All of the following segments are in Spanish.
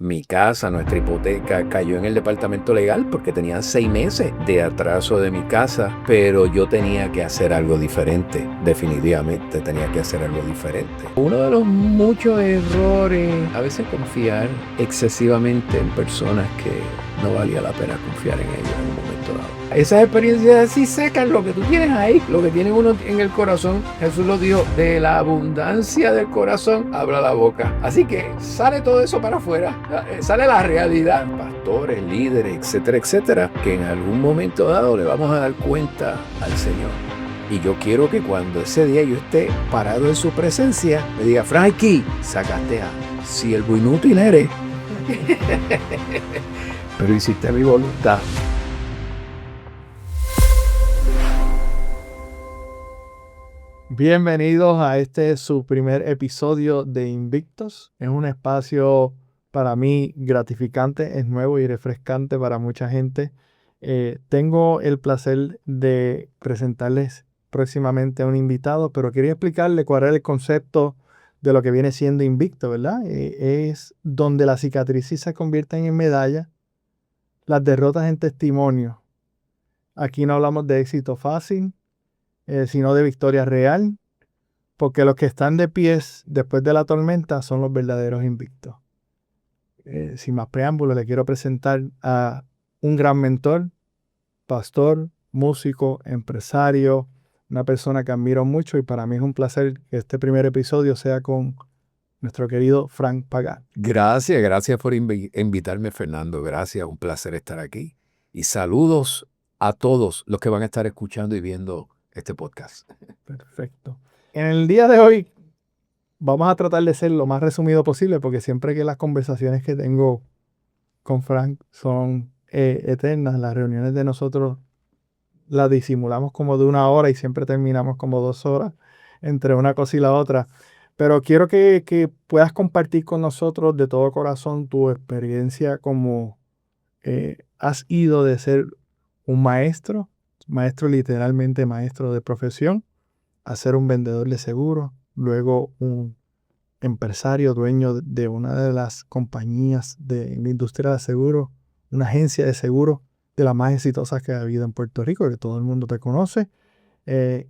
Mi casa, nuestra hipoteca, cayó en el departamento legal porque tenían 6 meses de atraso de mi casa, pero yo tenía que hacer algo diferente, definitivamente tenía que hacer algo diferente. Uno de los muchos errores, a veces confiar excesivamente en personas que no valía la pena confiar en ellos en un momento dado. Esas experiencias sí sacan lo que tú tienes ahí, lo que tiene uno en el corazón. Jesús lo dijo, de la abundancia del corazón habla la boca. Así que sale todo eso para afuera, sale la realidad. Pastores, líderes, etcétera, etcétera, que en algún momento dado le vamos a dar cuenta al Señor. Y yo quiero que cuando ese día yo esté parado en su presencia, me diga, Frankie, sacaste a siervo inútil eres. Pero hiciste mi voluntad. Bienvenidos a su primer episodio de Invictos. Es un espacio para mí gratificante, es nuevo y refrescante para mucha gente. Tengo el placer de presentarles próximamente a un invitado, pero quería explicarle cuál es el concepto de lo que viene siendo Invicto, ¿verdad? Es donde las cicatrices se convierten en medallas, las derrotas en testimonio. Aquí no hablamos de éxito fácil, sino de victoria real, porque los que están de pies después de la tormenta son los verdaderos invictos. Sin más preámbulos, le quiero presentar a un gran mentor, pastor, músico, empresario, una persona que admiro mucho, y para mí es un placer que este primer episodio sea con nuestro querido Frank Pagán. Gracias por invitarme, Fernando. Gracias, un placer estar aquí. Y saludos a todos los que van a estar escuchando y viendo este podcast. Perfecto. En el día de hoy vamos a tratar de ser lo más resumido posible, porque siempre que las conversaciones que tengo con Frank son eternas, las reuniones de nosotros las disimulamos como de 1 hora y siempre terminamos como 2 horas entre una cosa y la otra. Pero quiero que puedas compartir con nosotros de todo corazón tu experiencia como has ido de ser un maestro literalmente maestro de profesión, a ser un vendedor de seguros, luego un empresario, dueño de una de las compañías de la industria de seguros, una agencia de seguros de las más exitosas que ha habido en Puerto Rico, que todo el mundo te conoce.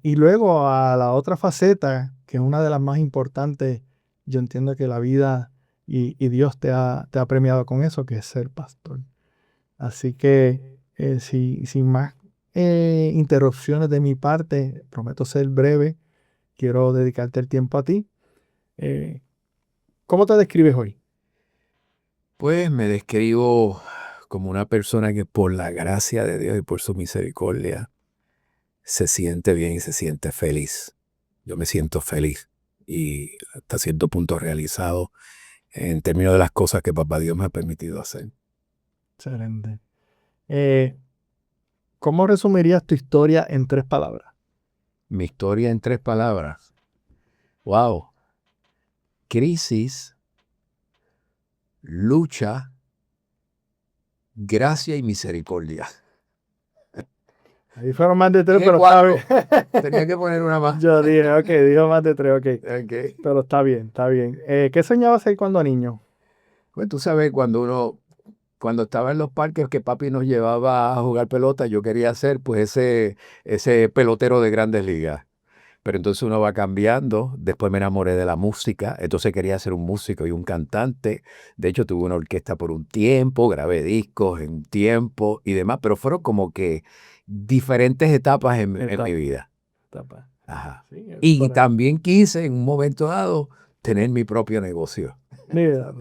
Y luego a la otra faceta, que es una de las más importantes, yo entiendo que la vida y Dios te ha premiado con eso, que es ser pastor. Así que sin más interrupciones de mi parte, prometo ser breve, quiero dedicarte el tiempo a ti. ¿Cómo te describes hoy? Pues me describo como una persona que por la gracia de Dios y por su misericordia se siente bien y se siente feliz. Yo me siento feliz y hasta cierto punto realizado en términos de las cosas que Papá Dios me ha permitido hacer. Excelente. ¿Cómo resumirías tu historia en 3 palabras? Mi historia en 3 palabras. Wow. Crisis, lucha, gracia y misericordia. Ahí fueron más de 3, Dije pero 4. está bien. Tenía que poner una más. Yo dije, ok, dijo más de 3, ok. Okay. Pero está bien, está bien. ¿Qué soñabas hacer cuando niño? Pues tú sabes, cuando estaba en los parques que papi nos llevaba a jugar pelota, yo quería ser pues ese pelotero de Grandes Ligas. Pero entonces uno va cambiando. Después me enamoré de la música. Entonces quería ser un músico y un cantante. De hecho, tuve una orquesta por un tiempo, grabé discos en un tiempo y demás. Pero fueron como que diferentes etapas en mi vida. Ajá. Sí, Y también quise en un momento dado tener mi propio negocio. Mira,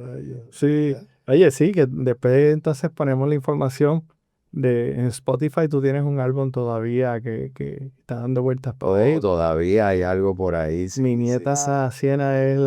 sí. Oye, sí, que después entonces ponemos la información en Spotify. Tú tienes un álbum todavía que está dando vueltas por ahí. Todavía hay algo por ahí. Sí, Mi nieta Siena es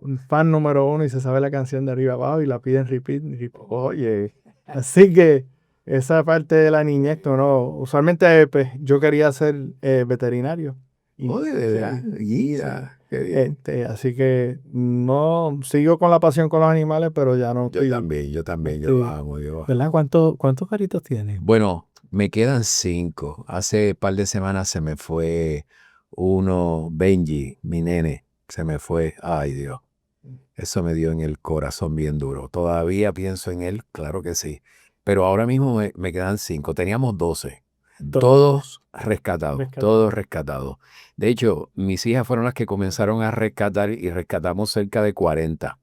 un fan número 1 y se sabe la canción de arriba abajo y la pide en repeat. Oye, así que esa parte de la niñez, ¿no? Usualmente pues, yo quería ser veterinario. De verdad, guía. Qué bien. Así que no sigo con la pasión con los animales, pero ya no estoy. Yo también, yo lo amo. ¿Verdad? ¿Cuántos gatitos tienes? Bueno, me quedan 5. Hace un par de semanas se me fue uno, Benji, mi nene. Se me fue. Ay, Dios. Eso me dio en el corazón bien duro. Todavía pienso en él, claro que sí. Pero ahora mismo me quedan 5. Teníamos 12. Todos rescatados, todos rescatados. De hecho, mis hijas fueron las que comenzaron a rescatar y rescatamos cerca de 40.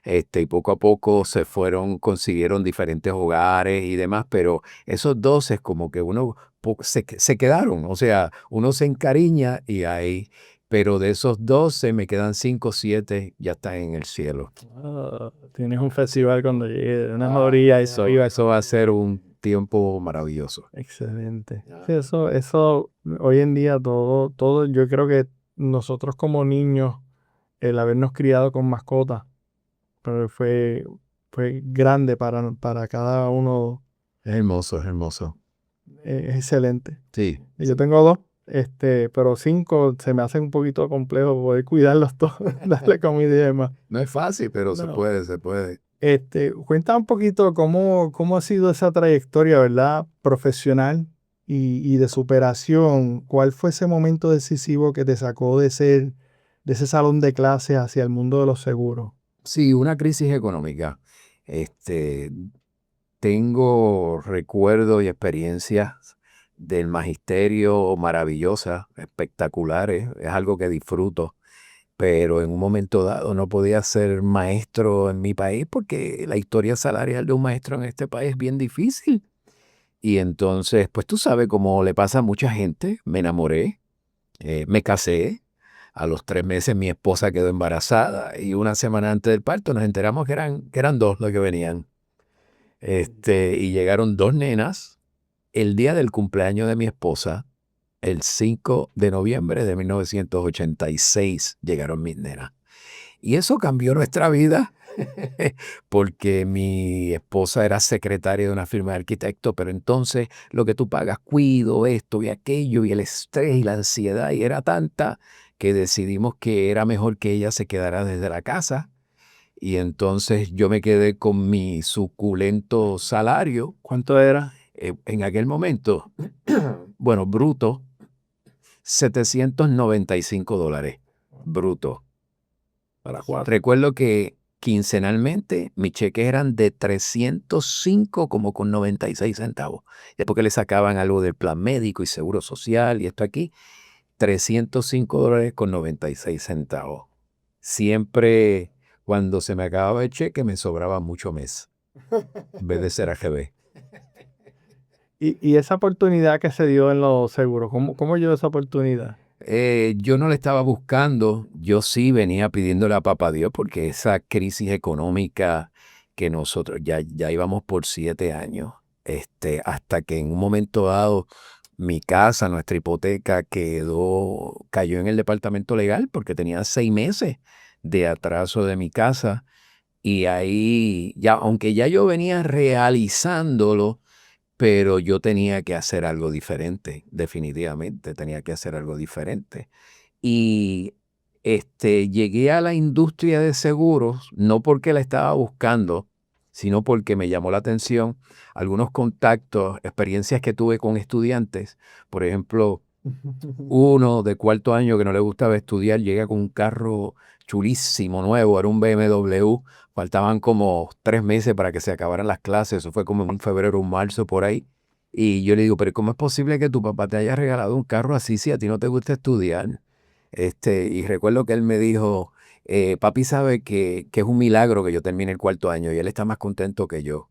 Y poco a poco se fueron, consiguieron diferentes hogares y demás, pero esos 12 es como que uno se quedaron, o sea, uno se encariña y ahí, pero de esos 12 me quedan 5, 7, ya están en el cielo. Tienes un festival cuando llegue de unas orillas y arriba. Eso va a ser un tiempo maravilloso. Excelente. Sí, eso hoy en día todo, yo creo que nosotros como niños, el habernos criado con mascotas, pero fue grande para cada uno. Es hermoso, es hermoso. Es excelente. Sí. Yo tengo 2, pero 5 se me hace un poquito complejo poder cuidarlos todos, darle comida y demás. No es fácil, pero se No. puede, se puede. Cuenta un poquito cómo ha sido esa trayectoria, ¿verdad? Profesional y de superación. ¿Cuál fue ese momento decisivo que te sacó de ese salón de clase hacia el mundo de los seguros? Sí, una crisis económica. Tengo recuerdos y experiencias del magisterio maravillosas, espectaculares. Es algo que disfruto, pero en un momento dado no podía ser maestro en mi país porque la historia salarial de un maestro en este país es bien difícil. Y entonces, pues tú sabes cómo le pasa a mucha gente. Me enamoré, me casé. A los 3 meses mi esposa quedó embarazada y una semana antes del parto nos enteramos que eran 2 los que venían. Y llegaron 2 nenas. El día del cumpleaños de mi esposa, el 5 de noviembre de 1986, llegaron mis nenas. Y eso cambió nuestra vida porque mi esposa era secretaria de una firma de arquitectos, pero entonces lo que tú pagas, cuido, esto y aquello, y el estrés y la ansiedad, y era tanta que decidimos que era mejor que ella se quedara desde la casa. Y entonces yo me quedé con mi suculento salario. ¿Cuánto era? En aquel momento, bueno, bruto, $795, bruto. Para 4. Recuerdo que quincenalmente mis cheques eran de 305 como con 96 centavos. Después que le sacaban algo del plan médico y seguro social y esto aquí, $305 con 96 centavos. Siempre cuando se me acababa el cheque me sobraba mucho mes, en vez de ser AGB. Y esa oportunidad que se dio en los seguros, ¿cómo llegó esa oportunidad? Yo no le estaba buscando, yo sí venía pidiéndole a papá Dios porque esa crisis económica que nosotros ya íbamos por 7 años, hasta que en un momento dado mi casa, nuestra hipoteca cayó en el departamento legal porque tenía 6 meses de atraso de mi casa y ahí, ya, aunque ya yo venía realizándolo, pero yo tenía que hacer algo diferente, definitivamente tenía que hacer algo diferente. Y llegué a la industria de seguros, no porque la estaba buscando, sino porque me llamó la atención algunos contactos, experiencias que tuve con estudiantes. Por ejemplo, uno de 4º año que no le gustaba estudiar, llega con un carro chulísimo, nuevo, era un BMW, faltaban como 3 meses para que se acabaran las clases, eso fue como en febrero o marzo por ahí, y yo le digo, pero ¿cómo es posible que tu papá te haya regalado un carro así si a ti no te gusta estudiar? Y recuerdo que él me dijo, papi sabe que es un milagro que yo termine el 4º año y él está más contento que yo.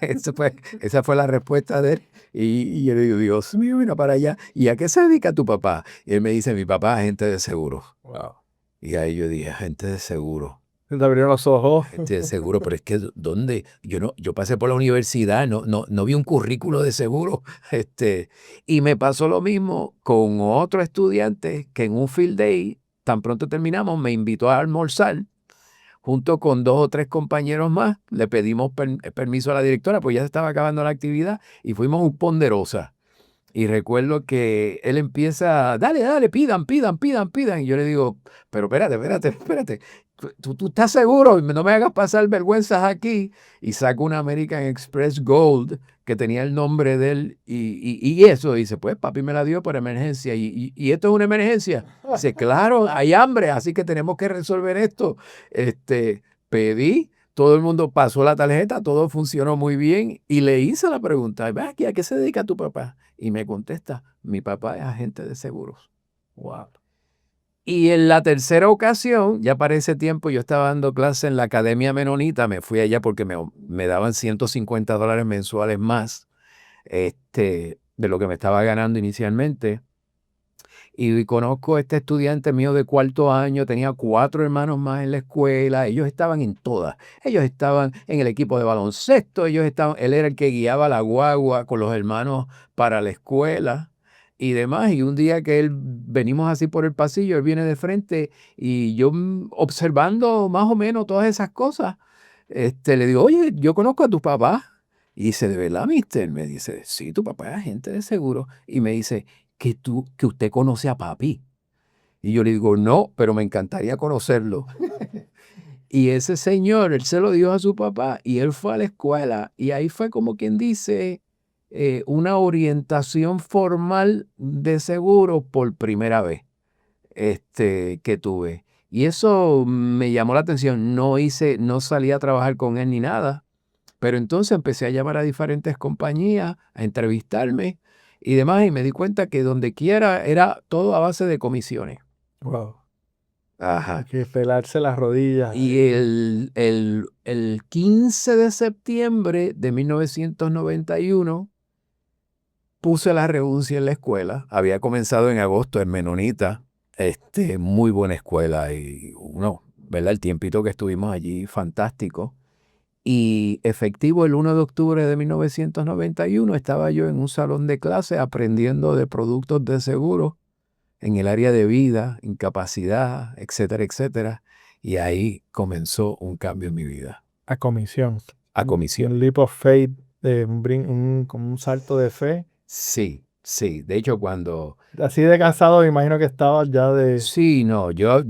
Esa fue la respuesta de él. Y yo le digo, Dios mío, mira para allá. ¿Y a qué se dedica tu papá? Y él me dice, mi papá es agente de seguro. Wow. Y ahí yo dije, agente de seguro. Se te abrieron los ojos. Agente de seguro, pero es que ¿dónde? Yo pasé por la universidad, no vi un currículo de seguro. Y me pasó lo mismo con otro estudiante que en un field day, tan pronto terminamos, me invitó a almorzar. Junto con 2 o 3 compañeros más, le pedimos permiso a la directora, pues ya se estaba acabando la actividad y fuimos a un Ponderosa. Y recuerdo que él empieza, dale, pidan. Y yo le digo, pero espérate. ¿Tú estás seguro? No me hagas pasar vergüenzas aquí. Y saco una American Express Gold que tenía el nombre de él y eso. Dice, pues papi me la dio por emergencia. ¿Y esto es una emergencia? Dice, claro, hay hambre, así que tenemos que resolver esto. Pedí, todo el mundo pasó la tarjeta, todo funcionó muy bien y le hice la pregunta, ¿a qué se dedica tu papá? Y me contesta, mi papá es agente de seguros. Wow. Y en la tercera ocasión, ya para ese tiempo yo estaba dando clase en la Academia Menonita, me fui allá porque me daban $150 mensuales más de lo que me estaba ganando inicialmente. Y conozco a este estudiante mío de cuarto año, tenía 4 hermanos más en la escuela, ellos estaban en todas. Ellos estaban en el equipo de baloncesto, él era el que guiaba la guagua con los hermanos para la escuela y demás. Y un día que venimos así por el pasillo, él viene de frente y yo observando más o menos todas esas cosas, le digo, oye, yo conozco a tu papá. Y dice, ¿de verdad, mister? Me dice, sí, tu papá es agente de seguro. Y me dice, que usted conoce a papi. Y yo le digo, no, pero me encantaría conocerlo. Y ese señor, él se lo dijo a su papá y él fue a la escuela y ahí fue como quien dice una orientación formal de seguro por primera vez que tuve. Y eso me llamó la atención. No salí a trabajar con él ni nada, pero entonces empecé a llamar a diferentes compañías, a entrevistarme y demás, y me di cuenta que donde quiera era todo a base de comisiones. Wow. Hay Ajá. que pelarse las rodillas. Y el 15 de septiembre de 1991 puse la renuncia en la escuela. Había comenzado en agosto en Menonita, muy buena escuela y ¿verdad? El tiempito que estuvimos allí, fantástico. Y efectivo el 1 de octubre de 1991 estaba yo en un salón de clase aprendiendo de productos de seguro en el área de vida, incapacidad, etcétera, etcétera. Y ahí comenzó un cambio en mi vida. A comisión. A comisión. Un leap of faith, como un salto de fe. Sí, sí. De hecho, cuando... Así de cansado, me imagino que estabas ya de... Sí, no, yo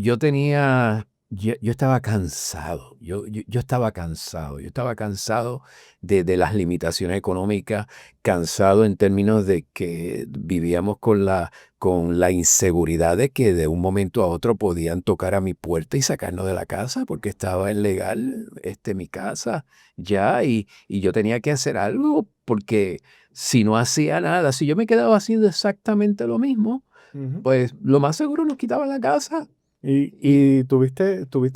estaba cansado, yo estaba cansado de las limitaciones económicas, cansado en términos de que vivíamos con la inseguridad de que de un momento a otro podían tocar a mi puerta y sacarnos de la casa porque estaba ilegal mi casa ya y yo tenía que hacer algo porque si no hacía nada, si yo me quedaba haciendo exactamente lo mismo, pues lo más seguro nos quitaban la casa. Y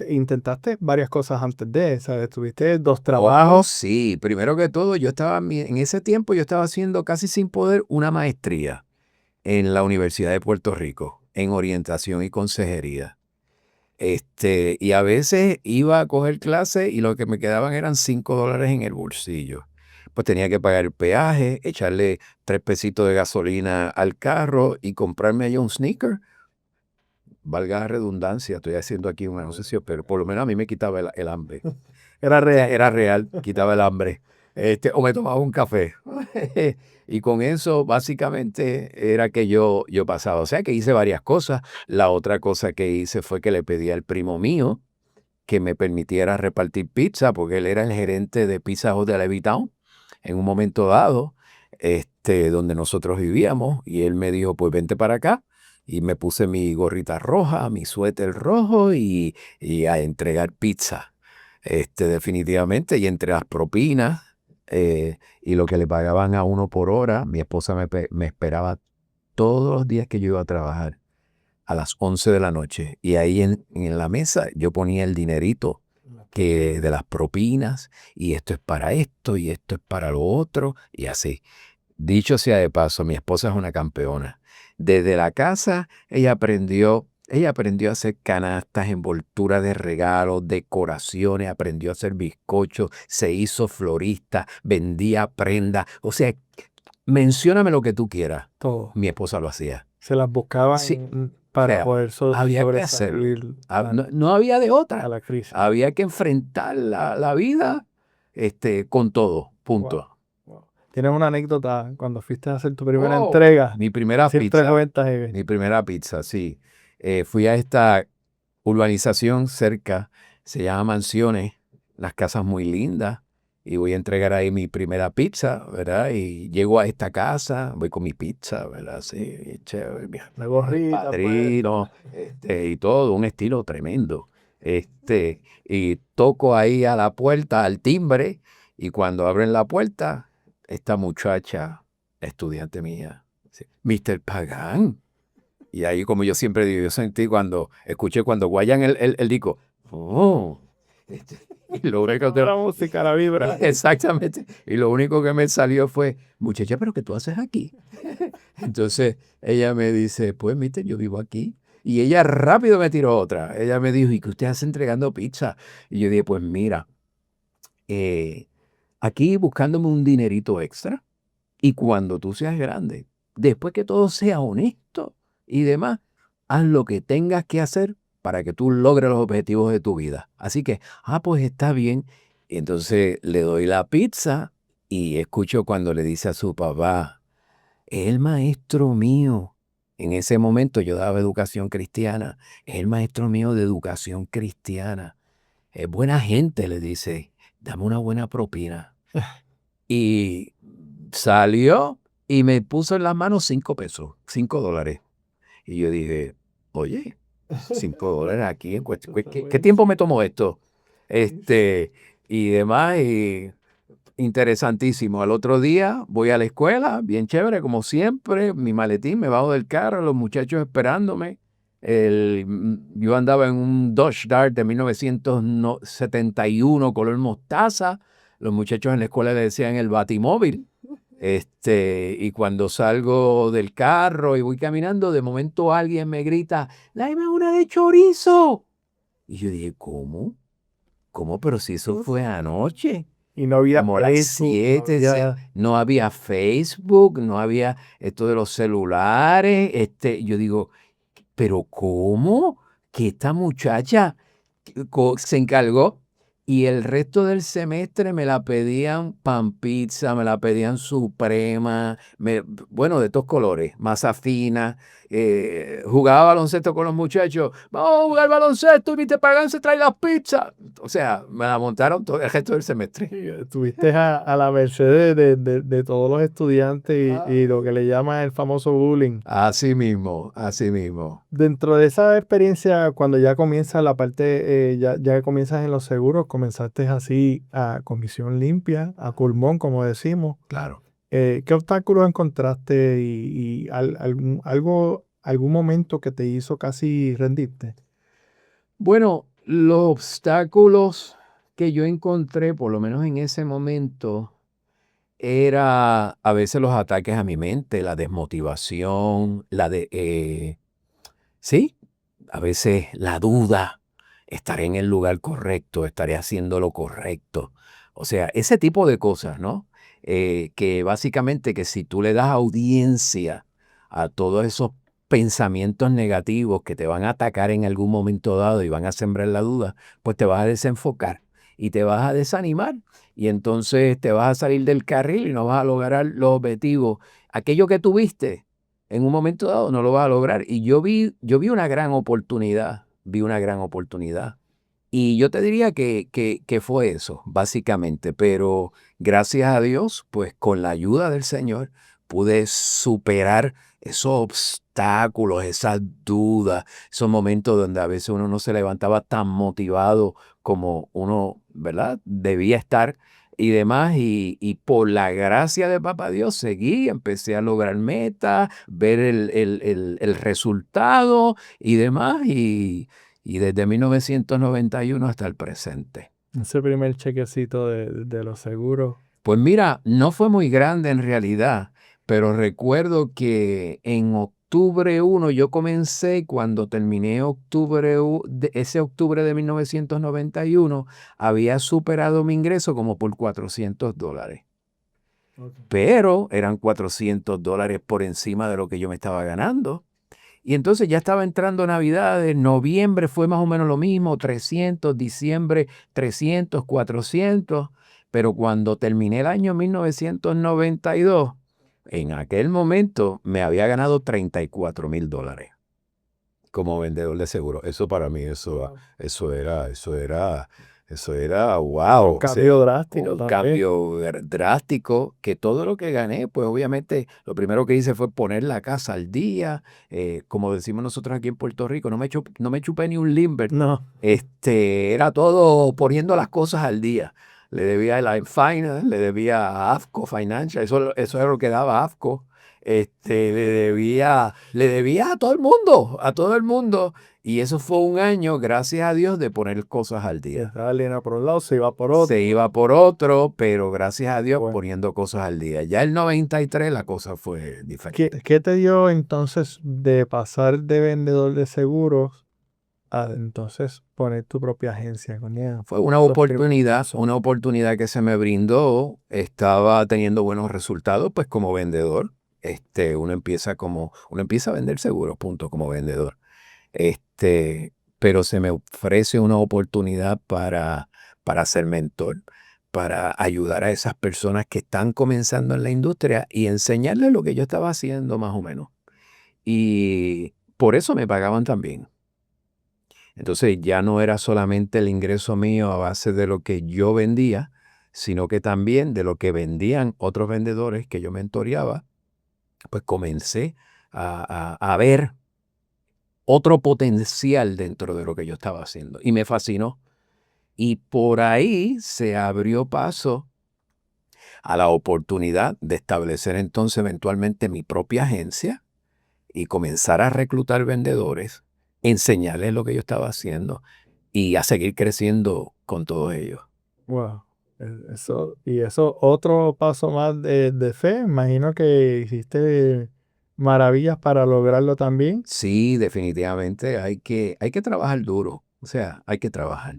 intentaste varias cosas antes de, ¿sabes? Tuviste 2 trabajos. Sí, primero que todo, en ese tiempo yo estaba haciendo casi sin poder una maestría en la Universidad de Puerto Rico en orientación y consejería. Y a veces iba a coger clases y lo que me quedaban eran $5 en el bolsillo. Pues tenía que pagar el peaje, echarle 3 pesitos de gasolina al carro y comprarme allá un sneaker. Valga la redundancia, estoy haciendo aquí un anuncio, pero por lo menos a mí me quitaba el hambre. Era real. Era real, quitaba el hambre. O me tomaba un café. Y con eso básicamente era que yo pasaba. O sea que hice varias cosas. La otra cosa que hice fue que le pedí al primo mío que me permitiera repartir pizza, porque él era el gerente de Pizza Hut de Levittown en un momento dado, donde nosotros vivíamos. Y él me dijo, pues vente para acá. Y me puse mi gorrita roja, mi suéter rojo y a entregar pizza. Definitivamente, y entre las propinas y lo que le pagaban a uno por hora, mi esposa me esperaba todos los días que yo iba a trabajar a las 11 de la noche. Y ahí en la mesa yo ponía el dinerito de las propinas, y esto es para esto, y esto es para lo otro, y así. Dicho sea de paso, mi esposa es una campeona. Desde la casa ella aprendió a hacer canastas, envolturas de regalos, decoraciones, aprendió a hacer bizcochos, se hizo florista, vendía prendas. O sea, mencióname lo que tú quieras. Todo. Mi esposa lo hacía. Se las buscaban Sí, para o sea, poder había que hacerlo. sobresalir No había de a otra. la crisis. Había que enfrentar la vida con todo. Punto. Wow. ¿Tienes una anécdota cuando fuiste a hacer tu primera Oh, entrega? Mi primera Siempre pizza. cuentas, Mi primera pizza, sí. Fui a esta urbanización cerca, se llama Mansiones, las casas muy lindas, y voy a entregar ahí mi primera pizza, ¿verdad? Y llego a esta casa, voy con mi pizza, ¿verdad? Sí, bien chévere, La gorrita, padrino, y todo, un estilo tremendo. Y toco ahí a la puerta, al timbre, y cuando abren la puerta, esta muchacha, estudiante mía, dice, Mr. Pagán. Y ahí, como yo siempre digo, yo sentí escuché cuando guayan el disco, oh, y lo único la música, la vibra. exactamente, y lo único que me salió fue, muchacha, ¿pero qué tú haces aquí? Entonces ella me dice, pues, mister, yo vivo aquí. Y ella rápido me tiró otra. Ella me dijo, ¿y qué usted hace entregando pizza? Y yo dije, pues mira, aquí buscándome un dinerito extra. Y cuando tú seas grande, después que todo sea honesto y demás, haz lo que tengas que hacer para que tú logres los objetivos de tu vida. Así que, pues está bien. Y entonces le doy la pizza y escucho cuando le dice a su papá, es el maestro mío. En ese momento yo daba educación cristiana. Es el maestro mío de educación cristiana. Es buena gente, le dice. Dame una buena propina. Y salió y me puso en las manos 5 pesos, $5. Y yo dije, oye, $5 aquí en cuestión. ¿Qué tiempo me tomó esto? Y demás, y interesantísimo. Al otro día voy a la escuela, bien chévere, como siempre, mi maletín, me bajo del carro, los muchachos esperándome. Yo andaba en un Dodge Dart de 1971, color mostaza. Los muchachos en la escuela le decían el Batimóvil. Y cuando salgo del carro y voy caminando, de momento alguien me grita, dame una de chorizo. Y yo dije, ¿cómo? ¿Cómo? Pero si eso fue anoche. Y no había Como las Facebook, 7, no había Facebook, no había esto de los celulares. Yo digo, pero ¿cómo? Que esta muchacha se encargó y el resto del semestre me la pedían pan pizza, me la pedían suprema, bueno, de todos colores, masa fina. Jugaba baloncesto con los muchachos, vamos a jugar baloncesto y te pagan, se trae las pizzas. O sea, me la montaron todo el resto del semestre. Estuviste a la merced de todos los estudiantes y lo que le llaman el famoso bullying. Así mismo, así mismo. Dentro de esa experiencia, cuando ya comienza la parte, ya comienzas en los seguros, comenzaste así a comisión limpia, a pulmón, como decimos. Claro. ¿Qué obstáculos encontraste y algún momento que te hizo casi rendirte? Bueno, los obstáculos que yo encontré, por lo menos en ese momento, era a veces los ataques a mi mente, la desmotivación, sí, a veces la duda, estaré en el lugar correcto, estaré haciendo lo correcto. O sea, ese tipo de cosas, ¿no? Que básicamente que si tú le das audiencia a todos esos pensamientos negativos que te van a atacar en algún momento dado y van a sembrar la duda, pues te vas a desenfocar y te vas a desanimar y entonces te vas a salir del carril y no vas a lograr los objetivos. Aquello que tuviste en un momento dado no lo vas a lograr. Y yo vi una gran oportunidad, Y yo te diría que fue eso, básicamente. Pero gracias a Dios, pues con la ayuda del Señor, pude superar esos obstáculos, esas dudas, esos momentos donde a veces uno no se levantaba tan motivado como uno, ¿verdad? Debía estar y demás, y por la gracia de Papá Dios seguí, empecé a lograr metas, ver el resultado y demás, y desde 1991 hasta el presente. Ese primer chequecito de los seguros. Pues mira, no fue muy grande en realidad, pero recuerdo que en octubre 1 yo comencé, cuando terminé ese octubre de 1991, había superado mi ingreso como por $400. Okay. Pero eran $400 por encima de lo que yo me estaba ganando. Y entonces ya estaba entrando Navidades, noviembre fue más o menos lo mismo, 300, diciembre 300, 400, pero cuando terminé el año 1992, en aquel momento me había ganado $34,000. como vendedor de seguro. Eso para mí, Wow. eso era, wow. O sea, Cambio drástico un también. cambio drástico, que todo lo que gané, pues obviamente lo primero que hice fue poner la casa al día, como decimos nosotros aquí en Puerto Rico, no me chupé ni un limber, No. era todo poniendo las cosas al día. Le debía a Line Finance, le debía a AFCO Financial, eso era lo que daba AFCO. Le debía a todo el mundo. Y eso fue un año, gracias a Dios, de poner cosas al Que día. estaba línea por un lado, se iba por otro. Se iba por otro, pero gracias a Dios Bueno. poniendo cosas al día. Ya el 93 la cosa fue diferente. ¿Qué te dio entonces de pasar de vendedor de seguros a entonces poner tu propia agencia? Fue una oportunidad que se me brindó. Estaba teniendo buenos resultados, pues como vendedor. Uno empieza a vender seguros, punto, como vendedor. Pero se me ofrece una oportunidad para ser mentor, para ayudar a esas personas que están comenzando en la industria y enseñarles lo que yo estaba haciendo más o menos. Y por eso me pagaban también. Entonces ya no era solamente el ingreso mío a base de lo que yo vendía, sino que también de lo que vendían otros vendedores que yo mentoreaba, pues comencé a ver otro potencial dentro de lo que yo estaba haciendo. Y me fascinó. Y por ahí se abrió paso a la oportunidad de establecer entonces eventualmente mi propia agencia y comenzar a reclutar vendedores, enseñarles lo que yo estaba haciendo y a seguir creciendo con todos ellos. Wow. Eso, otro paso más de fe. Imagino que hiciste maravillas para lograrlo también. Sí, definitivamente hay que trabajar duro. O sea, hay que trabajar.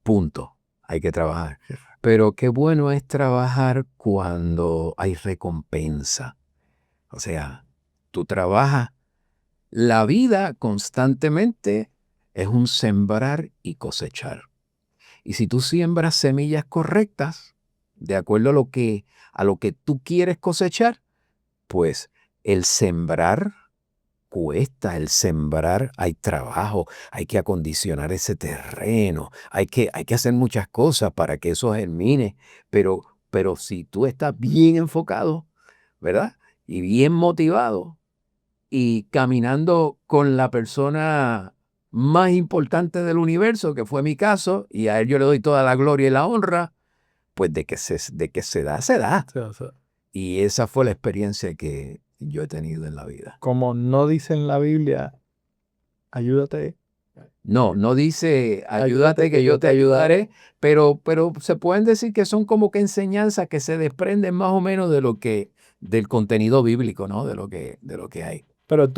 Punto. Hay que trabajar. Pero qué bueno es trabajar cuando hay recompensa. O sea, tú trabajas. La vida constantemente es un sembrar y cosechar. Y si tú siembras semillas correctas, de acuerdo a lo que tú quieres cosechar, pues el sembrar cuesta, el sembrar hay trabajo, hay que acondicionar ese terreno, hay que hacer muchas cosas para que eso germine, pero si tú estás bien enfocado, ¿verdad? Y bien motivado y caminando con la persona más importante del universo, que fue mi caso, y a él yo le doy toda la gloria y la honra, pues de que se da, se da. O sea, Y esa fue la experiencia que yo he tenido en la vida. como no dice en la Biblia, ayúdate. No dice ayúdate que yo te ayudaré, pero se pueden decir que son como que enseñanzas que se desprenden más o menos del contenido bíblico, ¿no? De lo que hay. Pero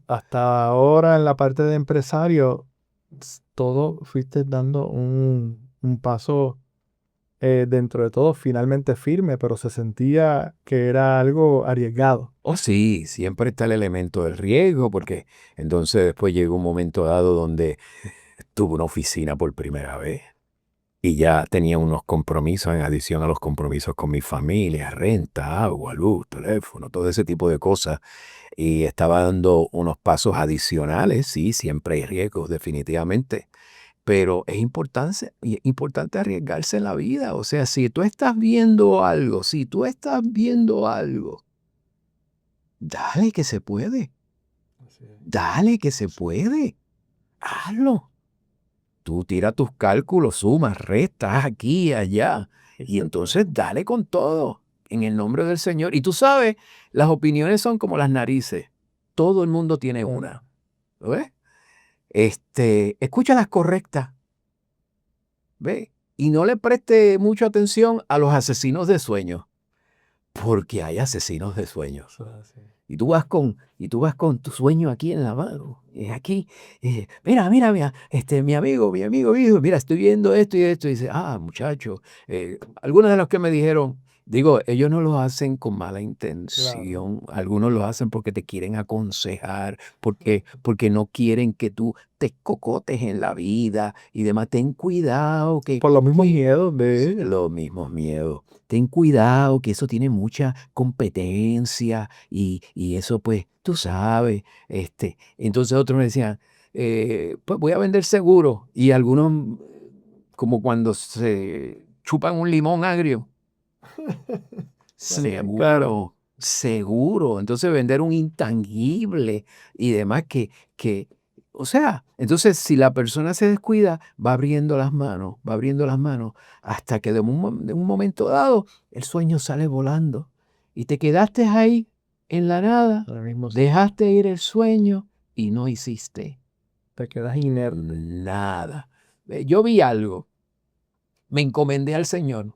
hasta ahora en la parte de empresario, todo fuiste dando un paso dentro de todo finalmente firme, pero se sentía que era algo arriesgado. Oh, sí, siempre está el elemento del riesgo, porque entonces después llegó un momento dado donde tuve una oficina por primera vez y ya tenía unos compromisos en adición a los compromisos con mi familia, renta, agua, luz, teléfono, todo ese tipo de cosas. Y estaba dando unos pasos adicionales, sí, siempre hay riesgos, definitivamente. Pero es importante arriesgarse en la vida. O sea, si tú estás viendo algo, dale que se puede. Dale que se puede. Hazlo. Tú tira tus cálculos, sumas, restas aquí y allá. Y entonces dale con todo en el nombre del Señor. Y tú sabes, las opiniones son como las narices. Todo el mundo tiene una. ¿Lo ves? Escucha las correctas. ¿Ve? Y no le preste mucha atención a los asesinos de sueños, porque hay asesinos de sueños. Y tú vas con tu sueño aquí en la mano, aquí, mira, mi amigo, mira, estoy viendo esto y esto. Y dice, muchacho, algunos de los que me dijeron, Digo, ellos no lo hacen con mala Claro. intención. Algunos lo hacen porque te quieren aconsejar, porque no quieren que tú te cocotes en la vida y demás. Ten cuidado que Por los mismos miedos de ellos. los mismos miedos. Ten cuidado que eso tiene mucha competencia y eso pues, tú sabes. Entonces otros me decían, pues voy a vender seguro. Y algunos, como cuando se chupan un limón agrio. Claro. Seguro. Entonces vender un intangible y demás o sea, entonces si la persona se descuida, va abriendo las manos, hasta que de un momento dado el sueño sale volando y te quedaste ahí en la nada, Ahora mismo dejaste ir el sueño y no hiciste te quedas inerte. nada. Yo vi algo, me encomendé al Señor.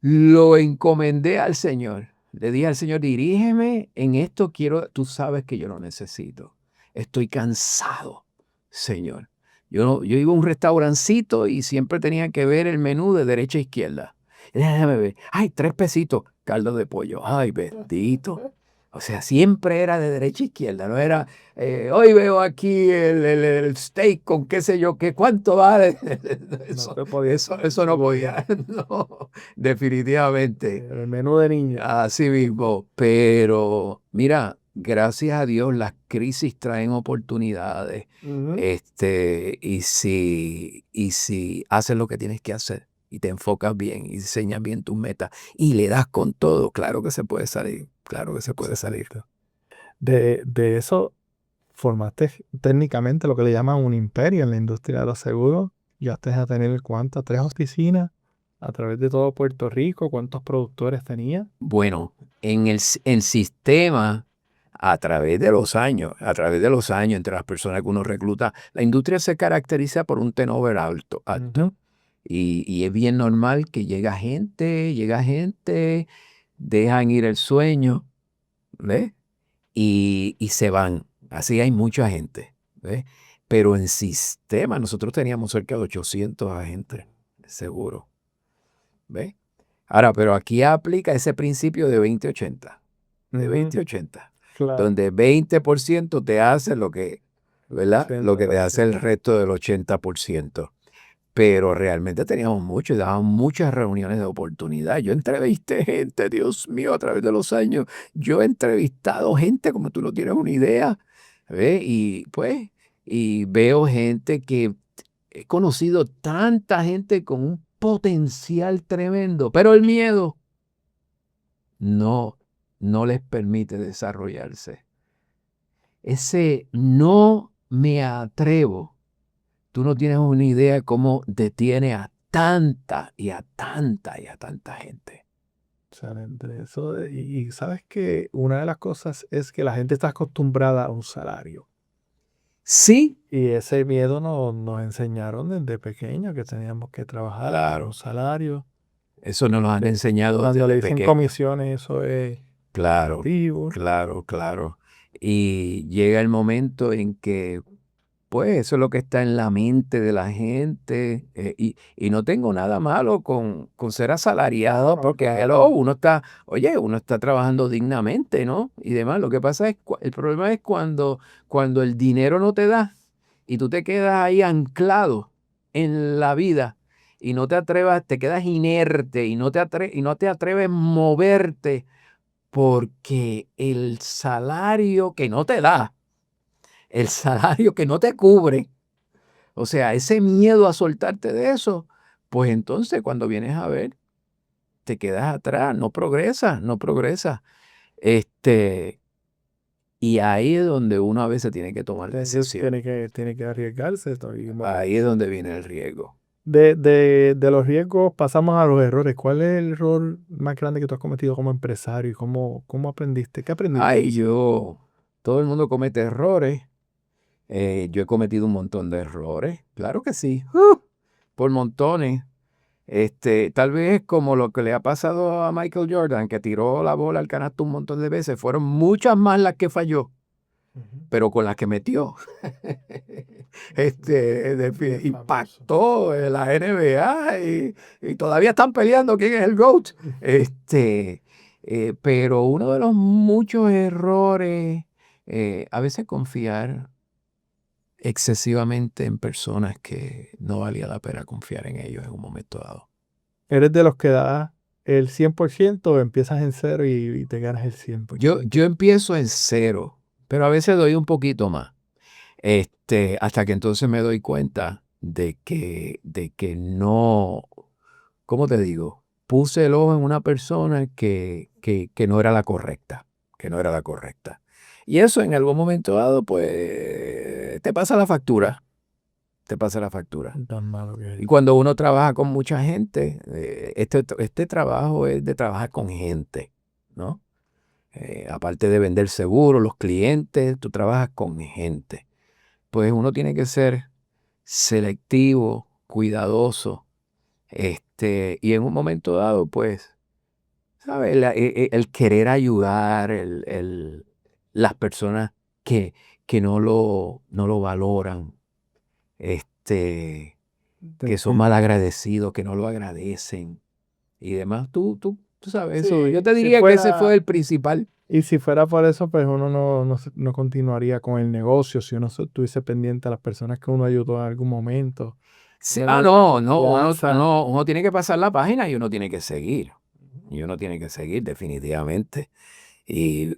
Lo encomendé al Señor. Le dije al Señor, dirígeme en esto, tú sabes que yo lo necesito. Estoy cansado, Señor. Yo iba a un restaurancito y siempre tenía que ver el menú de derecha a izquierda. Déjame ver. Ay, 3 pesitos, caldo de pollo. Ay, bendito. O sea, siempre era de derecha a izquierda, no era, hoy veo aquí el steak con qué sé yo, qué cuánto vale. Eso, te podía- eso no podía, no, definitivamente. El menú de niño. Así mismo, pero mira, gracias a Dios las crisis traen oportunidades. Ujú. Y si haces lo que tienes que hacer y te enfocas bien y diseñas bien tus metas y le das con todo, claro que se puede salir, claro que se puede salir. De eso formaste técnicamente lo que le llaman un imperio en la industria de los seguros. Llegaste a tener ¿cuántas? 3 oficinas a través de todo Puerto Rico. ¿Cuántos productores tenía? Bueno, en sistema, a través de los años, entre las personas que uno recluta, la industria se caracteriza por un turnover alto. Ujú. Y es bien normal que llega gente, dejan ir el sueño, ¿ves? Y se van. Así hay mucha gente, ¿ves? Pero en sistema nosotros teníamos cerca de 800 agentes, seguro, ¿ves? Ahora, pero aquí aplica ese principio de 20-80, de Ujú. 20-80, Claro. donde 20% te hace lo que, ¿verdad? Lo que te hace el resto del 80%. Pero realmente teníamos mucho y dábamos muchas reuniones de oportunidad. Yo entrevisté gente, Dios mío, a través de los años. Yo he entrevistado gente como tú no tienes una idea. ¿Ves? Y pues, y veo gente que he conocido tanta gente con un potencial tremendo, pero el miedo no, no les permite desarrollarse. Ese no me atrevo. Tú no tienes una idea de cómo detiene a tanta y a tanta y a tanta gente. Excelente. Eso, y sabes que una de las cosas es que la gente está acostumbrada a un salario. Sí, Y ese miedo nos enseñaron desde pequeño que teníamos que trabajar por claro. un salario. Eso nos lo han enseñado Cuando le desde dicen pequeño. comisiones, eso es Claro, negativo. claro. Y llega el momento en que, pues, eso es lo que está en la mente de la gente. Y no tengo nada malo con ser asalariado, No, porque claro. uno está trabajando dignamente, ¿no? Y demás. Lo que pasa es, el problema es cuando el dinero no te da y tú te quedas ahí anclado en la vida y no te atrevas, te quedas inerte y no te atreves a moverte porque el salario que no te da, el salario que no te cubre, o sea, ese miedo a soltarte de eso, pues entonces cuando vienes a ver, te quedas atrás, no progresas, no progresas. Y ahí es donde uno a veces tiene que tomar decisiones. Tiene que arriesgarse. Ahí es donde viene el riesgo. De los riesgos pasamos a los errores. ¿Cuál es el error más grande que tú has cometido como empresario y cómo aprendiste? ¿Qué aprendiste? Ay, todo el mundo comete errores. Yo he cometido un montón de errores, claro que sí, por montones. Tal vez como lo que le ha pasado a Michael Jordan, que tiró la bola al canasto un montón de veces, fueron muchas más las que falló. pero con la que metió, impactó en la NBA y todavía están peleando quién es el GOAT. Pero uno de los muchos errores, a veces confiar excesivamente en personas que no valía la pena confiar en ellos en un momento dado. ¿Eres de los que da el 100% o empiezas en 0 y te ganas el 100%? Yo empiezo en 0, pero a veces doy un poquito más. Hasta que entonces me doy cuenta de que no, ¿cómo te digo? Puse el ojo en una persona que no era la correcta, que no era la correcta. Y eso en algún momento dado, pues, te pasa la factura, te pasa la factura. Tan malo que es. Y cuando uno trabaja con mucha gente, este trabajo es de trabajar con gente, ¿no? Aparte de vender seguros, los clientes, tú trabajas con gente. Pues uno tiene que ser selectivo, cuidadoso, y en un momento dado, pues, ¿sabes? El querer ayudar, las personas que no lo valoran, que son mal agradecidos, que no lo agradecen y demás. Tú sabes eso. Sí, Yo te si diría que ese fue fuera, el principal. y si fuera por eso, pues uno no continuaría con el negocio si uno estuviese pendiente a las personas que uno ayudó en algún momento. Sí, Tener no, confianza. uno tiene que pasar la página y uno tiene que seguir. Y uno tiene que seguir definitivamente. Y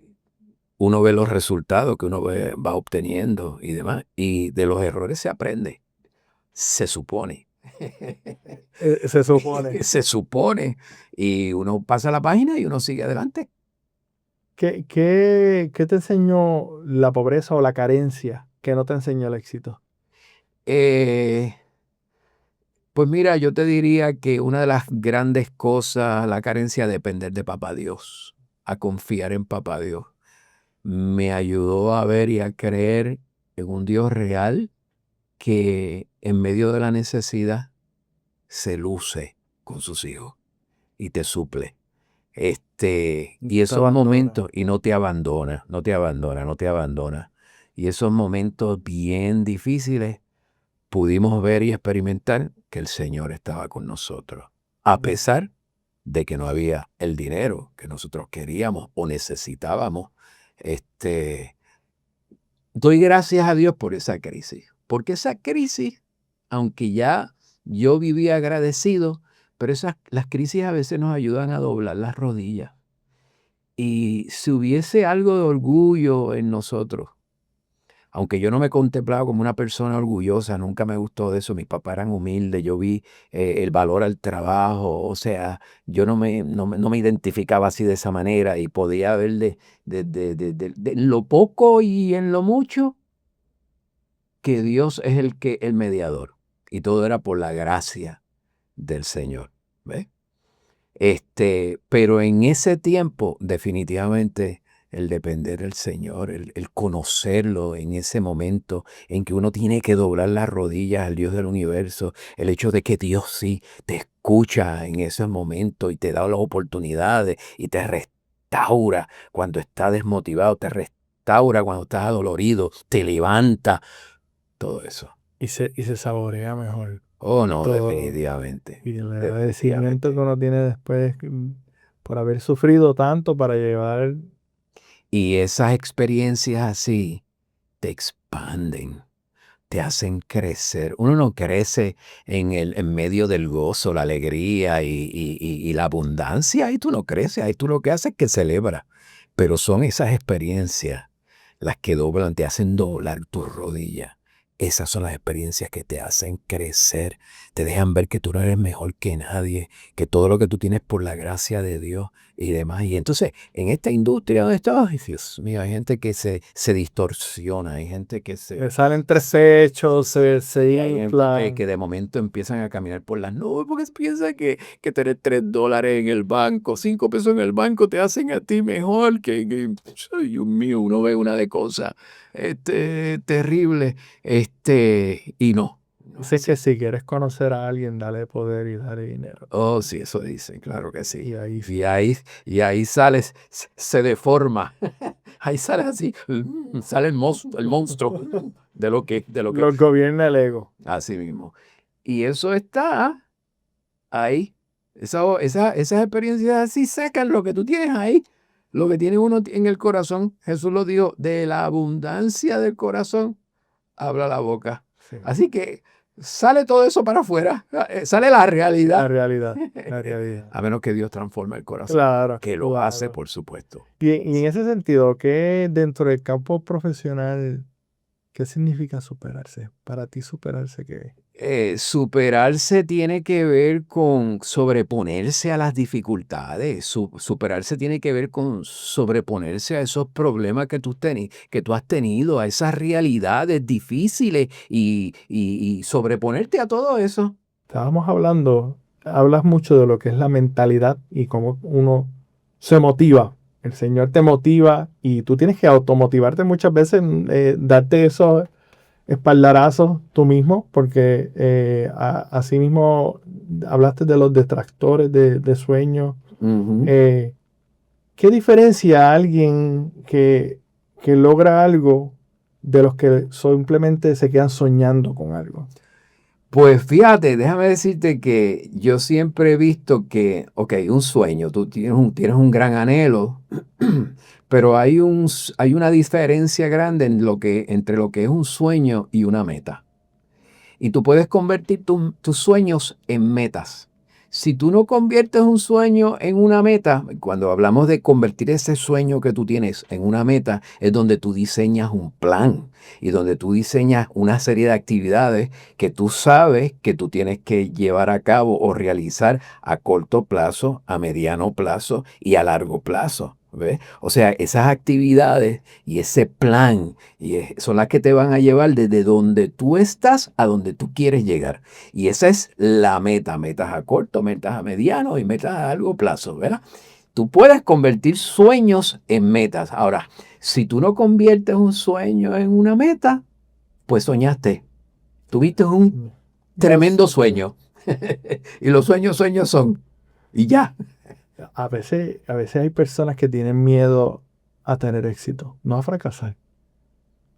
uno ve los resultados que uno va obteniendo y demás. Y de los errores se aprende. Se supone. Se supone. Se supone. Y uno pasa la página y uno sigue adelante. ¿Qué te enseñó la pobreza o la carencia que no te enseñó el éxito? Eh, pues mira, yo te diría que una de las grandes cosas, la carencia de depender de Papá Dios, a confiar en Papá Dios, me ayudó a ver y a creer en un Dios real que en medio de la necesidad se luce con sus hijos y te suple. Y te esos abandona. momentos, y no te abandona, no te abandona, no te abandona. Y esos momentos bien difíciles pudimos ver y experimentar que el Señor estaba con nosotros, a pesar de que no había el dinero que nosotros queríamos o necesitábamos. Doy gracias a Dios por esa crisis, porque esa crisis, aunque ya yo vivía agradecido, pero las crisis a veces nos ayudan a doblar las rodillas. Y si hubiese algo de orgullo en nosotros, aunque yo no me contemplaba como una persona orgullosa, nunca me gustó de eso, mis papás eran humildes, yo vi el valor al trabajo, o sea, yo no me identificaba así de esa manera y podía ver de lo poco y en lo mucho que Dios es el mediador y todo era por la gracia del Señor, ¿ves? Pero en ese tiempo, definitivamente, el depender del Señor, el conocerlo en ese momento en que uno tiene que doblar las rodillas al Dios del universo, el hecho de que Dios sí te escucha en esos momentos y te da las oportunidades y te restaura cuando estás desmotivado, te restaura cuando estás adolorido, te levanta, todo eso. Y se saborea mejor. Oh, no, Todo. definitivamente. Y el agradecimiento que uno tiene después por haber sufrido tanto para llevar. Y esas experiencias así te expanden, te hacen crecer. Uno no crece en medio del gozo, la alegría y la abundancia. Ahí tú no creces, ahí tú lo que haces es que celebras. Pero son esas experiencias las que doblan, te hacen doblar tus rodillas. Esas son las experiencias que te hacen crecer, te dejan ver que tú no eres mejor que nadie, que todo lo que tú tienes por la gracia de Dios y demás. Y entonces, en esta industria donde estás, ay, Dios mío, hay gente que se distorsiona, hay gente que Le salen tres hechos, se hay gente inflan. que de momento empiezan a caminar por las nubes porque piensan que tener $3 en el banco, 5 pesos en el banco te hacen a ti mejor ay, Dios mío, uno ve una de cosas terrible, y no, No Así es que así. si quieres conocer a alguien, dale poder y dale dinero. Oh, sí, eso dicen, claro que sí. Y ahí Y ahí sales, se deforma. Ahí sales así, sale el monstruo de lo que, los gobierna el ego. así mismo. Y eso está ahí. Esas experiencias así sacan lo que tú tienes ahí, lo que tiene uno en el corazón. Jesús lo dijo, de la abundancia del corazón habla la boca. Sí. Así que sale todo eso para afuera, sale la La realidad. realidad, la realidad. A menos que Dios transforme el corazón, Claro, que lo hace, claro. por supuesto. Y en ese sentido, ¿qué dentro del campo profesional, qué significa superarse? Para ti superarse, ¿qué es? Superarse tiene que ver con sobreponerse a las dificultades. Superarse tiene que ver con sobreponerse a esos problemas que tú has tenido, a esas realidades difíciles y sobreponerte a todo eso. Estábamos hablando, hablas mucho de lo que es la mentalidad y cómo uno se motiva. El Señor te motiva y tú tienes que automotivarte muchas veces, darte esos espaldarazos tú mismo, porque así mismo hablaste de los detractores de sueños. Ujú. ¿Qué diferencia a alguien que logra algo de los que simplemente se quedan soñando con algo? Pues fíjate, déjame decirte que yo siempre he visto que, ok, un sueño, tú tienes un gran anhelo, pero hay una diferencia grande entre lo que es un sueño y una meta. Y tú puedes convertir tus sueños en metas. Si tú no conviertes un sueño en una meta, cuando hablamos de convertir ese sueño que tú tienes en una meta, es donde tú diseñas un plan y donde tú diseñas una serie de actividades que tú sabes que tú tienes que llevar a cabo o realizar a corto plazo, a mediano plazo y a largo plazo. ¿Ves? O sea, esas actividades y ese plan son las que te van a llevar desde donde tú estás a donde tú quieres llegar. Y esa es la meta, metas a corto, metas a mediano y metas a largo plazo, ¿verdad? Tú puedes convertir sueños en metas. Ahora, si tú no conviertes un sueño en una meta, pues soñaste. Tuviste un tremendo sueño. Y los sueños son. Y ya. A veces hay personas que tienen miedo a tener éxito, no a fracasar,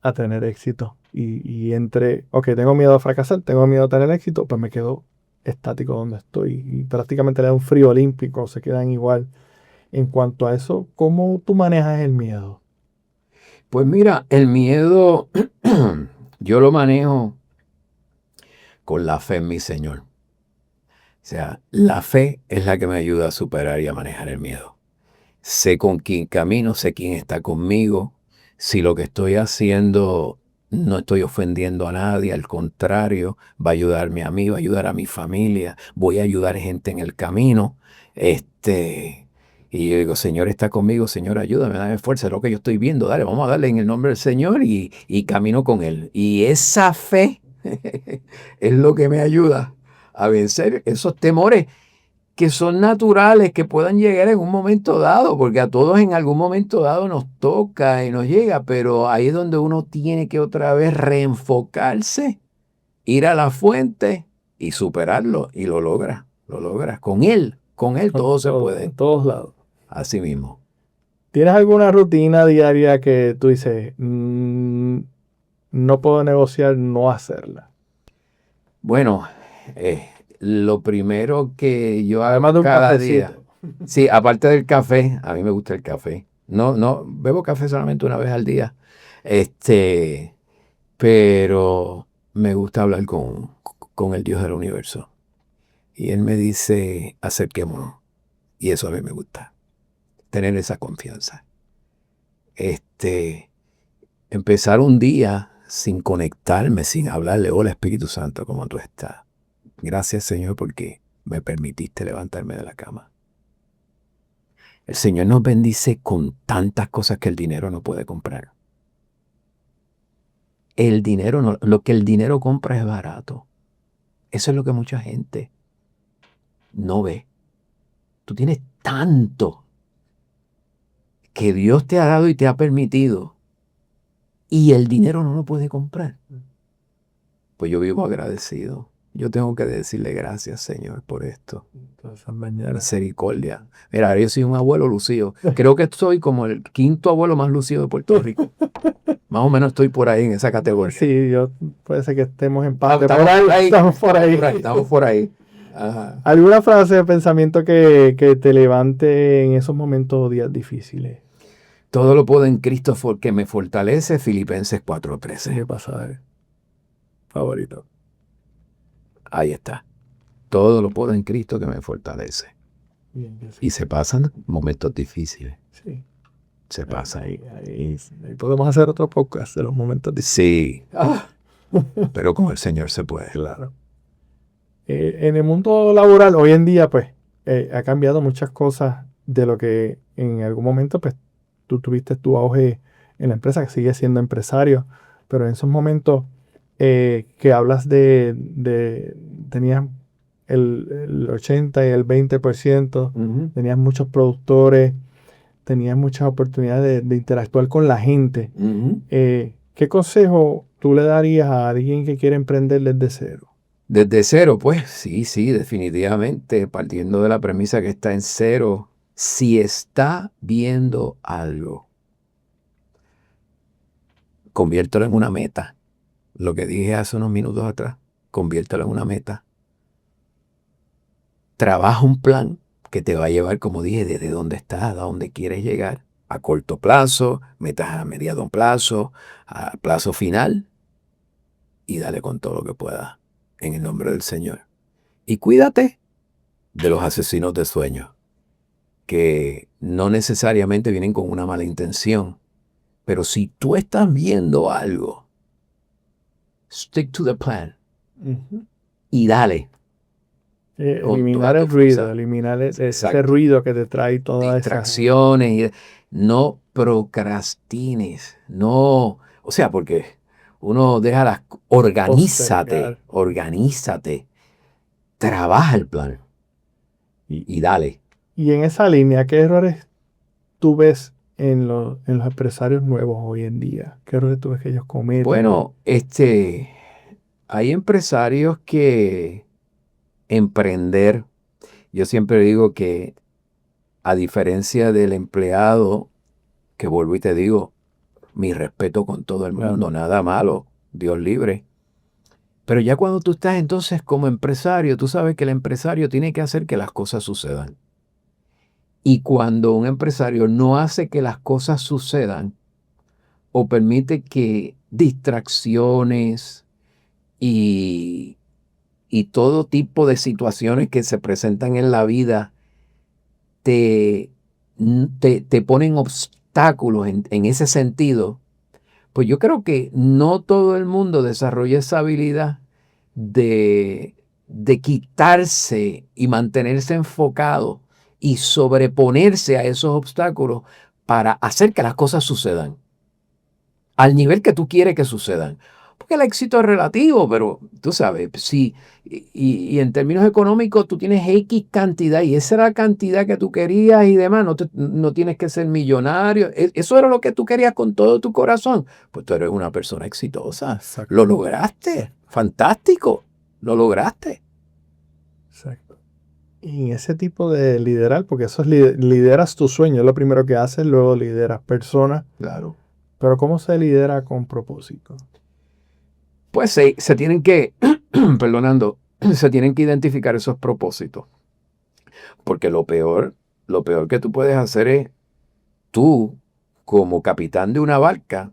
a tener éxito. Y entre, ok, tengo miedo a fracasar, tengo miedo a tener éxito, pues me quedo estático donde estoy. Y prácticamente le da un frío olímpico, se quedan igual. En cuanto a eso, ¿cómo tú manejas el miedo? Pues mira, el miedo yo lo manejo con la fe en mi Señor. O sea, la fe es la que me ayuda a superar y a manejar el miedo. Sé con quién camino, sé quién está conmigo. Si lo que estoy haciendo no estoy ofendiendo a nadie, al contrario, va a ayudarme a mí, va a ayudar a mi familia, voy a ayudar gente en el camino. Y yo digo, Señor está conmigo, Señor ayúdame, dame fuerza, es lo que yo estoy viendo, dale, vamos a darle en el nombre del Señor y camino con Él. Y esa fe es lo que me ayuda a vencer esos temores que son naturales, que puedan llegar en un momento dado, porque a todos en algún momento dado nos toca y nos llega, pero ahí es donde uno tiene que otra vez reenfocarse, ir a la fuente y superarlo, y lo logras. Con él todo se puede, En todos lados. así mismo. ¿Tienes alguna rutina diaria que tú dices, no puedo negociar no hacerla? Bueno, lo primero que yo hago Además de un cada día, cafecito. sí, aparte del café, a mí me gusta el café. No, bebo café solamente una vez al día. Este, pero me gusta hablar con el Dios del universo. Y Él me dice, acerquémonos. Y eso a mí me gusta, tener esa confianza. Empezar un día sin conectarme, sin hablarle, hola Espíritu Santo, ¿cómo tú estás? Gracias Señor porque me permitiste levantarme de la cama. El Señor nos bendice con tantas cosas que el dinero no puede comprar. El dinero no, lo que el dinero compra es barato. Eso es lo que mucha gente no ve. Tú tienes tanto que Dios te ha dado y te ha permitido y el dinero no lo puede comprar. pues yo vivo agradecido. Yo tengo que decirle gracias, Señor, por esto. Todas esas mañanas. Misericordia. Mira, yo soy un abuelo lucido. Creo que soy como el quinto abuelo más lucido de Puerto Rico. Más o menos estoy por ahí en esa categoría. Sí, puede ser que estemos en parte. Estamos ahí. Estamos por ahí. Estamos por ahí. Ajá. ¿Alguna frase de pensamiento que te levante en esos momentos o días difíciles? Todo lo puedo en Cristo que me fortalece, Filipenses 4:13. ¿Qué pasa? Favorito. Ahí está. Todo lo puedo en Cristo que me fortalece. Bien, sí. Y se pasan momentos difíciles. Sí. Se pasan. Ahí podemos hacer otro podcast de los momentos difíciles. Sí. Pero con el Señor se puede. Claro. En el mundo laboral, hoy en día, pues, ha cambiado muchas cosas de lo que en algún momento, pues, tú tuviste tu auge en la empresa, que sigue siendo empresario, pero en esos momentos que hablas tenías el 80 y el 20%, tenías muchos productores, tenías muchas oportunidades de interactuar con la gente. ¿Qué consejo tú le darías a alguien que quiere emprender desde cero? Desde cero, pues sí, definitivamente, partiendo de la premisa que está en cero, si está viendo algo, conviértelo en una meta. Lo que dije hace unos minutos atrás, conviértelo en una meta. Trabaja un plan que te va a llevar, como dije, desde dónde estás, a dónde quieres llegar, a corto plazo, metas a mediano plazo, a plazo final, y dale con todo lo que puedas, en el nombre del Señor. Y cuídate de los asesinos de sueños, que no necesariamente vienen con una mala intención, pero si tú estás viendo algo, stick to the plan y dale. Eliminar el ruido, eliminar ese ruido que te trae todas distracciones. No procrastines, no, o sea, porque uno deja las... Organízate, trabaja el plan y dale. Y en esa línea, ¿qué errores tú ves en los empresarios nuevos hoy en día? ¿Qué errores tú ves que ellos cometen? Bueno, hay empresarios que emprender, yo siempre digo que a diferencia del empleado, que vuelvo y te digo, mi respeto con todo el mundo, nada malo, Dios libre. Pero ya cuando tú estás entonces como empresario, tú sabes que el empresario tiene que hacer que las cosas sucedan. Y cuando un empresario no hace que las cosas sucedan o permite que distracciones y todo tipo de situaciones que se presentan en la vida te ponen obstáculos en ese sentido, pues yo creo que no todo el mundo desarrolla esa habilidad de quitarse y mantenerse enfocado y sobreponerse a esos obstáculos para hacer que las cosas sucedan al nivel que tú quieres que sucedan. Porque el éxito es relativo, pero tú sabes, sí, y en términos económicos tú tienes X cantidad y esa era la cantidad que tú querías y demás, no tienes que ser millonario, eso era lo que tú querías con todo tu corazón, pues tú eres una persona exitosa. Exacto. Lo lograste, fantástico, lo lograste. Exacto. Y en ese tipo de liderar, porque eso es lideras tu sueño, es lo primero que haces, luego lideras personas. Claro. Pero ¿cómo se lidera con propósito? Pues se tienen que, se tienen que identificar esos propósitos. Porque lo peor que tú puedes hacer es tú, como capitán de una barca,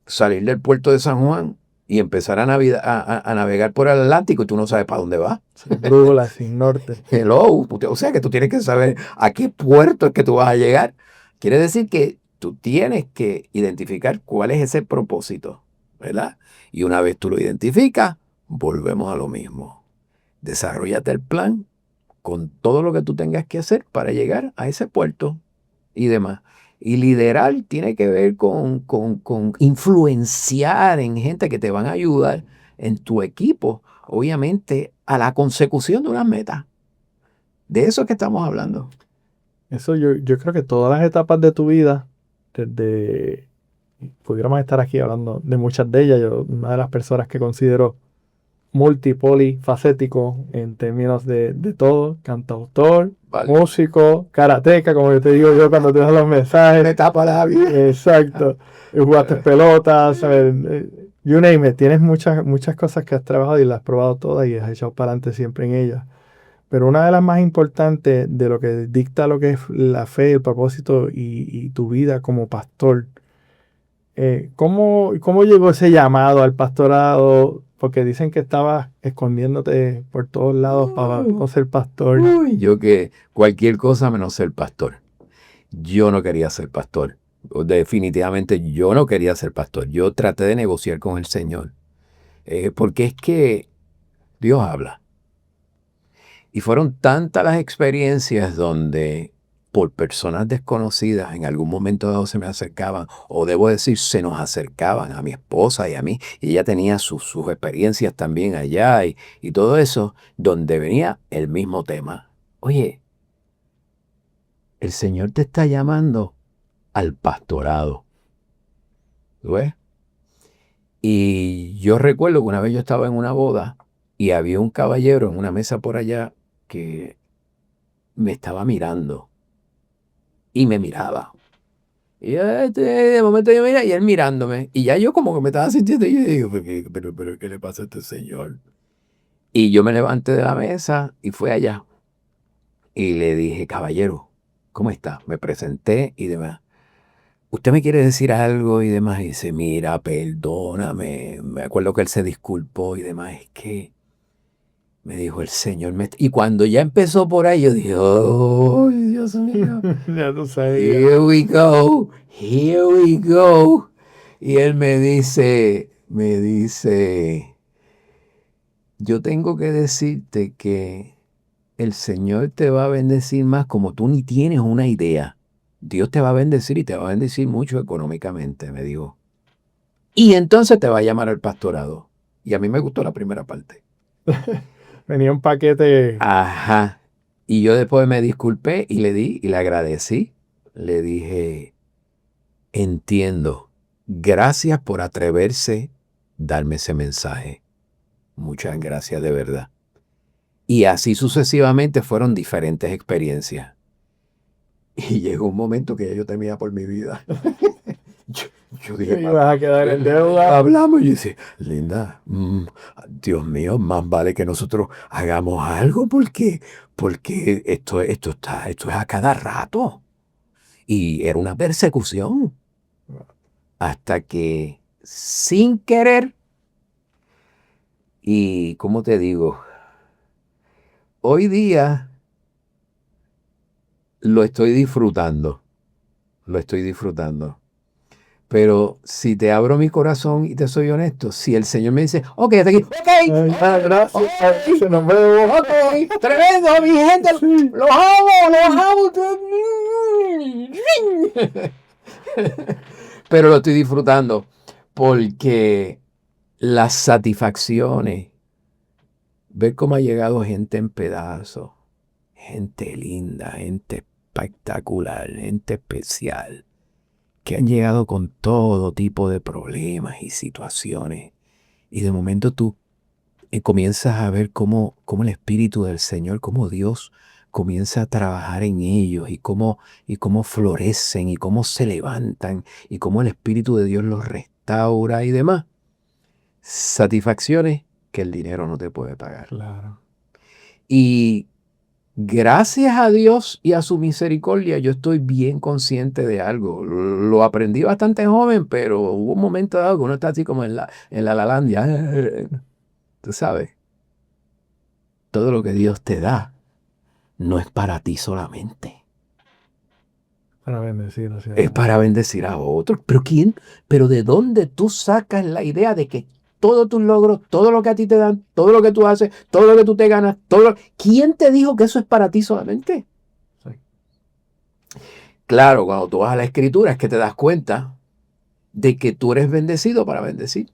salir del puerto de San Juan y empezar a navegar por el Atlántico y tú no sabes para dónde vas. Sin brújula, sin norte. Hello. O sea que tú tienes que saber a qué puerto es que tú vas a llegar. Quiere decir que tú tienes que identificar cuál es ese propósito, ¿verdad? Y una vez tú lo identificas, volvemos a lo mismo. Desarróllate el plan con todo lo que tú tengas que hacer para llegar a ese puerto y demás. Y liderar tiene que ver con influenciar en gente que te van a ayudar en tu equipo, obviamente, a la consecución de unas metas. De eso es que estamos hablando. Eso yo creo que todas las etapas de tu vida, pudiéramos estar aquí hablando de muchas de ellas. Una de las personas que considero multipolifacético en términos de todo, cantautor, Vale. músico, karateca, como yo te digo yo cuando te dan los mensajes. Me tapa la vida. Exacto. Jugaste pelotas, ¿sabes? You name it. Tienes muchas cosas que has trabajado y las has probado todas y has echado para adelante siempre en ellas. Pero una de las más importantes de lo que dicta lo que es la fe, el propósito y tu vida como pastor, ¿cómo llegó ese llamado al pastorado? Porque dicen que estabas escondiéndote por todos lados para no ser pastor. Uy, yo que cualquier cosa menos ser pastor. Yo no quería ser pastor. Definitivamente yo no quería ser pastor. Yo traté de negociar con el Señor. Porque es que Dios habla. Y fueron tantas las experiencias donde por personas desconocidas en algún momento dado se me acercaban, o debo decir, se nos acercaban a mi esposa y a mí, y ella tenía sus experiencias también allá y todo eso, donde venía el mismo tema. Oye, el Señor te está llamando al pastorado. ¿Tú ves? Y yo recuerdo que una vez yo estaba en una boda y había un caballero en una mesa por allá que me estaba mirando y me miraba. Y de momento yo mira y él mirándome. Y ya yo como que me estaba sintiendo y yo digo, pero ¿qué le pasa a este señor? Y yo me levanté de la mesa y fui allá. Y le dije, caballero, ¿cómo está? Me presenté y demás. ¿Usted me quiere decir algo y demás? Y dice, mira, perdóname. Me acuerdo que él se disculpó y demás. Es que me dijo el Señor. Y cuando ya empezó por ahí, yo dije, oh, Dios mío. Ya tú sabes. Here we go. Here we go. Y él me dice, yo tengo que decirte que el Señor te va a bendecir más como tú ni tienes una idea. Dios te va a bendecir y te va a bendecir mucho económicamente, me dijo. Y entonces te va a llamar al pastorado. Y a mí me gustó la primera parte. Venía un paquete. Ajá. Y yo después me disculpé y le di y le agradecí. Le dije, entiendo. Gracias por atreverse a darme ese mensaje. Muchas gracias de verdad. Y así sucesivamente fueron diferentes experiencias. Y llegó un momento que ya yo temía por mi vida. yo dije, Y vas a quedar en deuda. hablamos y dice, Linda, Dios mío, más vale que nosotros hagamos algo porque esto es a cada rato. Y era una persecución. Hasta que, sin querer, y ¿cómo te digo? Hoy día lo estoy disfrutando. Lo estoy disfrutando. Pero si te abro mi corazón y te soy honesto, si el Señor me dice, ok, hasta aquí, ok, Gracias. ok, Se nos ve. ok, tremendo, mi gente, los amo. Pero lo estoy disfrutando porque las satisfacciones, ver cómo ha llegado gente en pedazos, gente linda, gente espectacular, gente especial, que han llegado con todo tipo de problemas y situaciones. Y de momento tú comienzas a ver cómo el Espíritu del Señor, cómo Dios comienza a trabajar en ellos y cómo florecen y cómo se levantan y cómo el Espíritu de Dios los restaura y demás. Satisfacciones que el dinero no te puede pagar. Claro. Y gracias a Dios y a su misericordia, yo estoy bien consciente de algo. Lo aprendí bastante joven, pero hubo un momento dado que uno está así como en la lalandia. Tú sabes, todo lo que Dios te da no es para ti solamente. Para bendecir. Es para bendecir a otros. ¿Pero de dónde tú sacas la idea de que todos tus logros, todo lo que a ti te dan, todo lo que tú haces, todo lo que tú te ganas, ¿quién te dijo que eso es para ti solamente? Sí. Claro, cuando tú vas a la Escritura es que te das cuenta de que tú eres bendecido para bendecir.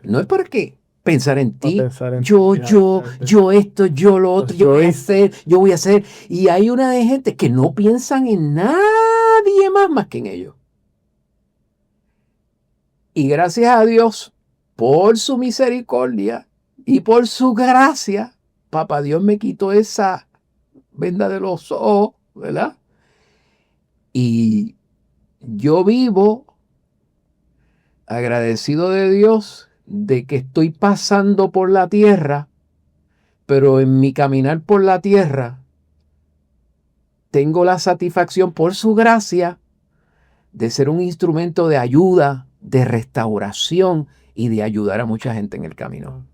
No es para qué pensar en ti. Yo esto, yo lo otro, yo voy a hacer. Y hay una de gente que no piensan en nadie más que en ellos. Y gracias a Dios por su misericordia Y por su gracia, Papá Dios me quitó esa venda de los ojos, ¿verdad? Y yo vivo agradecido de Dios de que estoy pasando por la tierra, pero en mi caminar por la tierra tengo la satisfacción por su gracia de ser un instrumento de ayuda, de restauración y de ayudar a mucha gente en el camino.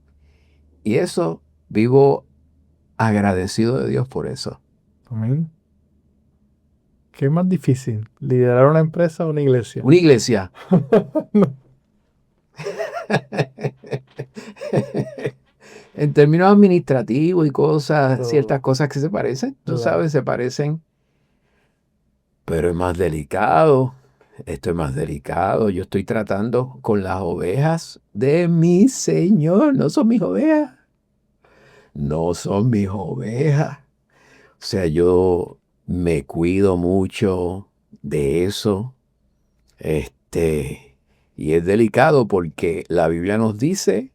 Y eso, vivo agradecido de Dios por eso. Amén. ¿Qué es más difícil? ¿Liderar una empresa o una iglesia? Una iglesia. No. En términos administrativos y cosas, Todo. ciertas cosas que se parecen, tú Claro. sabes, se parecen. Pero es más delicado. Esto es más delicado. Yo estoy tratando con las ovejas de mi Señor. No son mis ovejas. No son mis ovejas. O sea, yo me cuido mucho de eso. Y es delicado porque la Biblia nos dice,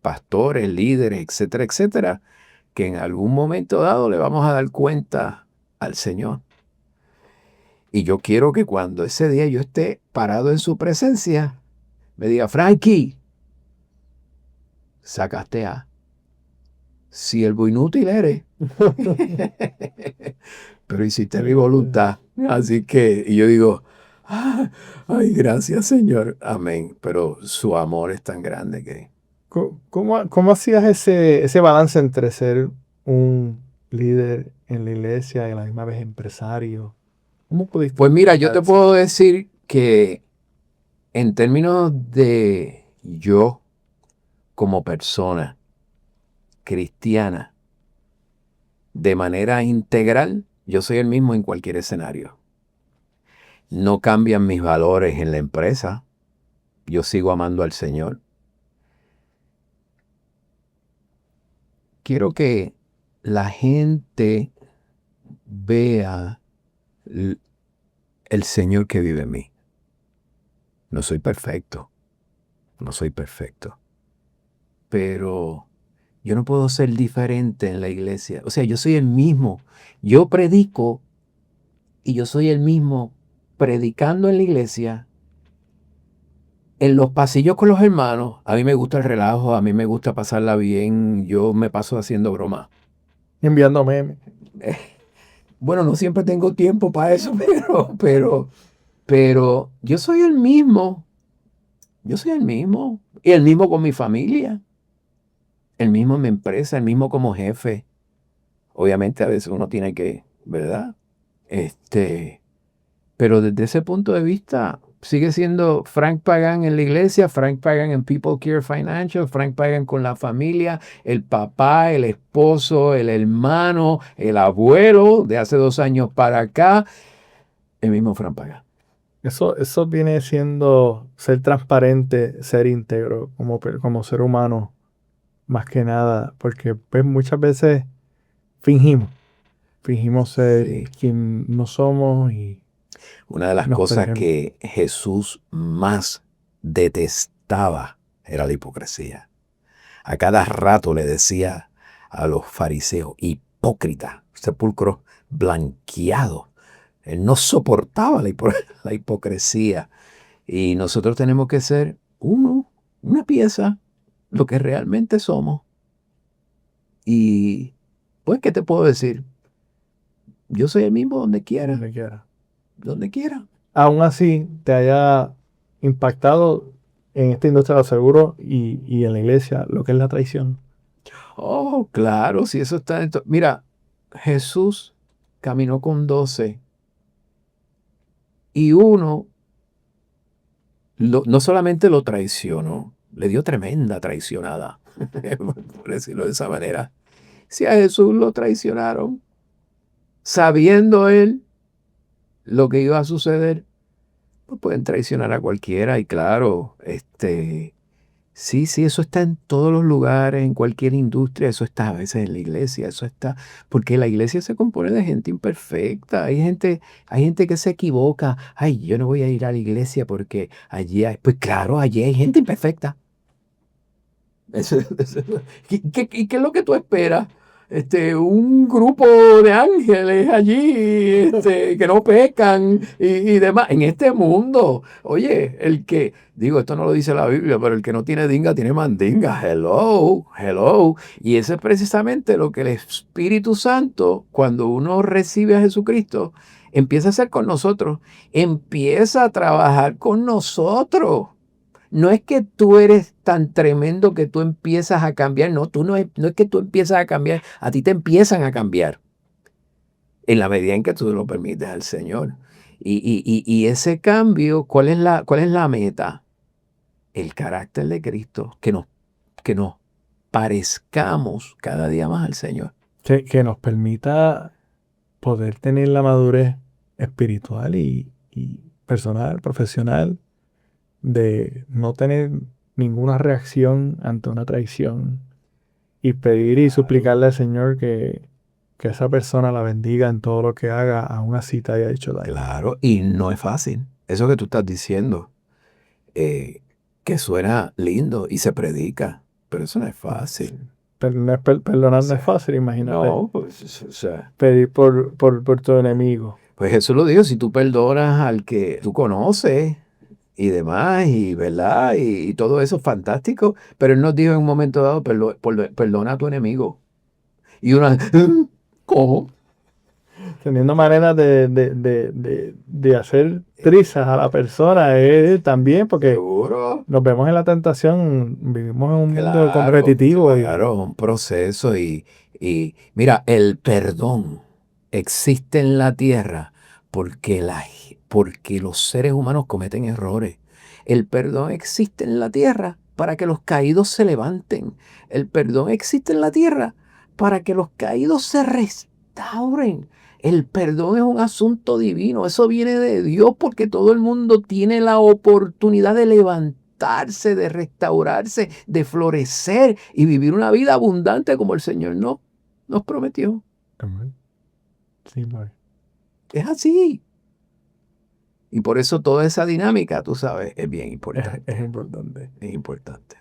pastores, líderes, etcétera, etcétera, que en algún momento dado le vamos a dar cuenta al Señor. Y yo quiero que cuando ese día yo esté parado en su presencia, me diga, Frankie, sacaste A. Siervo inútil eres. Pero hiciste mi voluntad. Así que, y yo digo, ay, gracias Señor. Amén. Pero su amor es tan grande que... ¿Cómo hacías ese balance entre ser un líder en la iglesia y a la misma vez empresario? ¿Cómo pudiste? Pues mira, yo te puedo decir que en términos de yo como persona cristiana, de manera integral, yo soy el mismo en cualquier escenario. No cambian mis valores en la empresa. Yo sigo amando al Señor. Quiero que la gente vea el Señor que vive en mí. No soy perfecto. No soy perfecto. Pero yo no puedo ser diferente en la iglesia. O sea, yo soy el mismo. Yo predico y yo soy el mismo predicando en la iglesia. En los pasillos con los hermanos, a mí me gusta el relajo, a mí me gusta pasarla bien, yo me paso haciendo broma. Enviando memes. Bueno, no siempre tengo tiempo para eso, pero yo soy el mismo. Yo soy el mismo. Y el mismo con mi familia. El mismo en mi empresa, el mismo como jefe. Obviamente a veces uno tiene que, ¿verdad? Pero desde ese punto de vista, sigue siendo Frank Pagan en la iglesia, Frank Pagan en People Care Financial, Frank Pagan con la familia, el papá, el esposo, el hermano, el abuelo de hace 2 años para acá, el mismo Frank Pagan. Eso viene siendo ser transparente, ser íntegro como ser humano, más que nada, porque pues, muchas veces fingimos ser Sí. quien no somos y Una de las nos cosas perdemos. que Jesús más detestaba era la hipocresía. A cada rato le decía a los fariseos, hipócritas, sepulcros blanqueados. Él no soportaba la hipocresía. Y nosotros tenemos que ser una pieza, lo que realmente somos. Y, pues, ¿qué te puedo decir? Yo soy el mismo donde quiera, Donde quiera. donde quiera. Aún así, te haya impactado en esta industria de los seguros y en la iglesia lo que es la traición. Oh, claro, si eso está dentro. Mira, Jesús caminó con 12 y uno no solamente lo traicionó, le dio tremenda traicionada, por decirlo de esa manera. Si a Jesús lo traicionaron, sabiendo él lo que iba a suceder, pues pueden traicionar a cualquiera. Y claro, sí, eso está en todos los lugares, en cualquier industria, eso está a veces en la iglesia, eso está, porque la iglesia se compone de gente imperfecta, hay gente que se equivoca, ay, yo no voy a ir a la iglesia porque allí hay, pues claro, allí hay gente imperfecta. ¿Y qué es lo que tú esperas? Un grupo de ángeles allí que no pecan y demás. En este mundo, oye, esto no lo dice la Biblia, pero el que no tiene dinga tiene mandinga. Hello, hello. Y eso es precisamente lo que el Espíritu Santo, cuando uno recibe a Jesucristo, empieza a hacer con nosotros. Empieza a trabajar con nosotros. No es que tú eres tan tremendo que tú empiezas a cambiar, no, no es que tú empiezas a cambiar, a ti te empiezan a cambiar en la medida en que tú lo permites al Señor. Y ese cambio, cuál es la meta? El carácter de Cristo, que nos parezcamos cada día más al Señor. Que nos permita poder tener la madurez espiritual y personal, profesional, de no tener ninguna reacción ante una traición y pedir y suplicarle al Señor que esa persona la bendiga en todo lo que haga, aún así te haya hecho daño. Claro, y no es fácil. Eso que tú estás diciendo, que suena lindo y se predica, pero eso no es fácil. Perdonar no es fácil, imagínate. No, pues, o sea, Pedir por tu enemigo. pues Jesús lo dijo, si tú perdonas al que tú conoces y demás, y verdad, y todo eso es fantástico, pero él nos dijo en un momento dado, perdona a tu enemigo. Y uno, ¿cómo? Teniendo maneras de hacer trizas a la persona también, porque Seguro. nos vemos en la tentación, vivimos en un mundo Claro, competitivo. claro, un proceso y mira, el perdón existe en la tierra porque los seres humanos cometen errores. El perdón existe en la tierra para que los caídos se levanten. El perdón existe en la tierra para que los caídos se restauren. El perdón es un asunto divino, eso viene de Dios porque todo el mundo tiene la oportunidad de levantarse, de restaurarse, de florecer y vivir una vida abundante como el Señor nos prometió. Sí, Lord. Es así. Y por eso toda esa dinámica, tú sabes, es bien importante. Es importante. Es importante.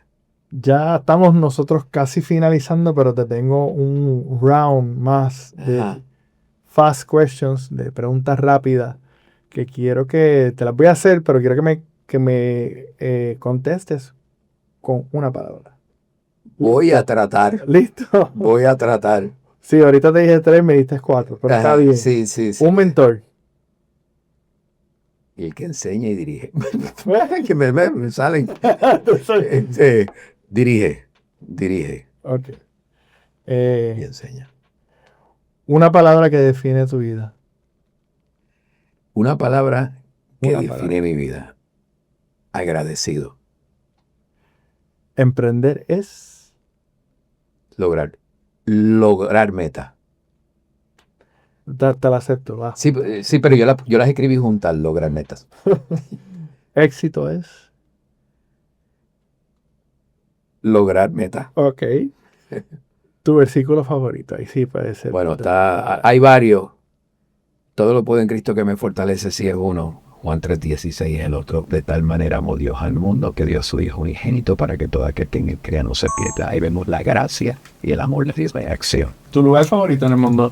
Ya estamos nosotros casi finalizando, pero te tengo un round más de Ajá. fast questions, de preguntas rápidas, que quiero que te las voy a hacer, pero quiero que me contestes con una palabra. Voy a tratar. ¿Listo? Voy a tratar. Sí, ahorita te dije 3, me diste 4, pero está Ajá, bien. sí, sí, sí. Un mentor. Y el que enseña y dirige. Que me salen. Dirige Ok. y enseña. Una palabra que define tu vida. Una palabra que Una define palabra. mi vida. Agradecido. Emprender es Lograr meta. te la acepto, va. Sí, pero yo las escribí juntas, lograr metas. Éxito es. Lograr meta. Ok. Tu versículo favorito. Ahí sí puede ser. Bueno, hay varios. Todo lo puedo en Cristo que me fortalece, si es uno. Juan 3:16 es el otro. De tal manera amó Dios al mundo que dio a su Hijo unigénito para que todo aquel que en él crea no se pierda. Ahí vemos la gracia y el amor de Dios en acción. ¿Tu lugar favorito en el mundo?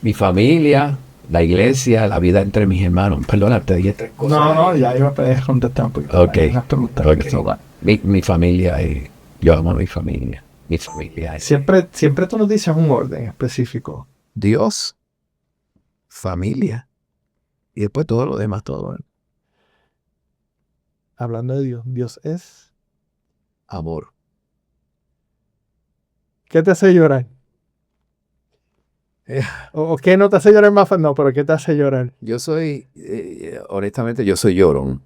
Mi familia, la iglesia, la vida entre mis hermanos. Perdona, te dije 3 cosas. No, ya iba a poder contestar un poquito. Ok. Hay unas preguntas que son las- Mi familia, yo amo a mi familia. Mi familia es Siempre tú nos dices un orden específico. Dios, familia y después todo lo demás, todo. Hablando de Dios, Dios es. Amor. ¿Qué te hace llorar? ¿O qué no te hace llorar más? No, pero ¿qué te hace llorar? Yo soy, honestamente, yo soy llorón.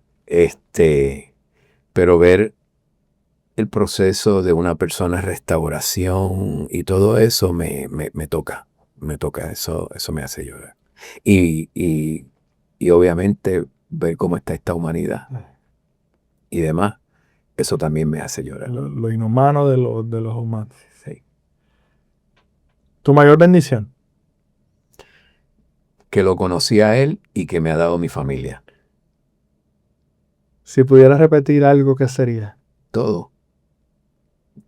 Pero ver el proceso de una persona, restauración y todo eso me toca. Me toca, eso me hace llorar. Y obviamente ver cómo está esta humanidad y demás, eso también me hace llorar. Lo inhumano de los humanos. Sí. Tu mayor bendición. Que lo conocí a él y que me ha dado mi familia. Si pudieras repetir algo, ¿qué sería? Todo.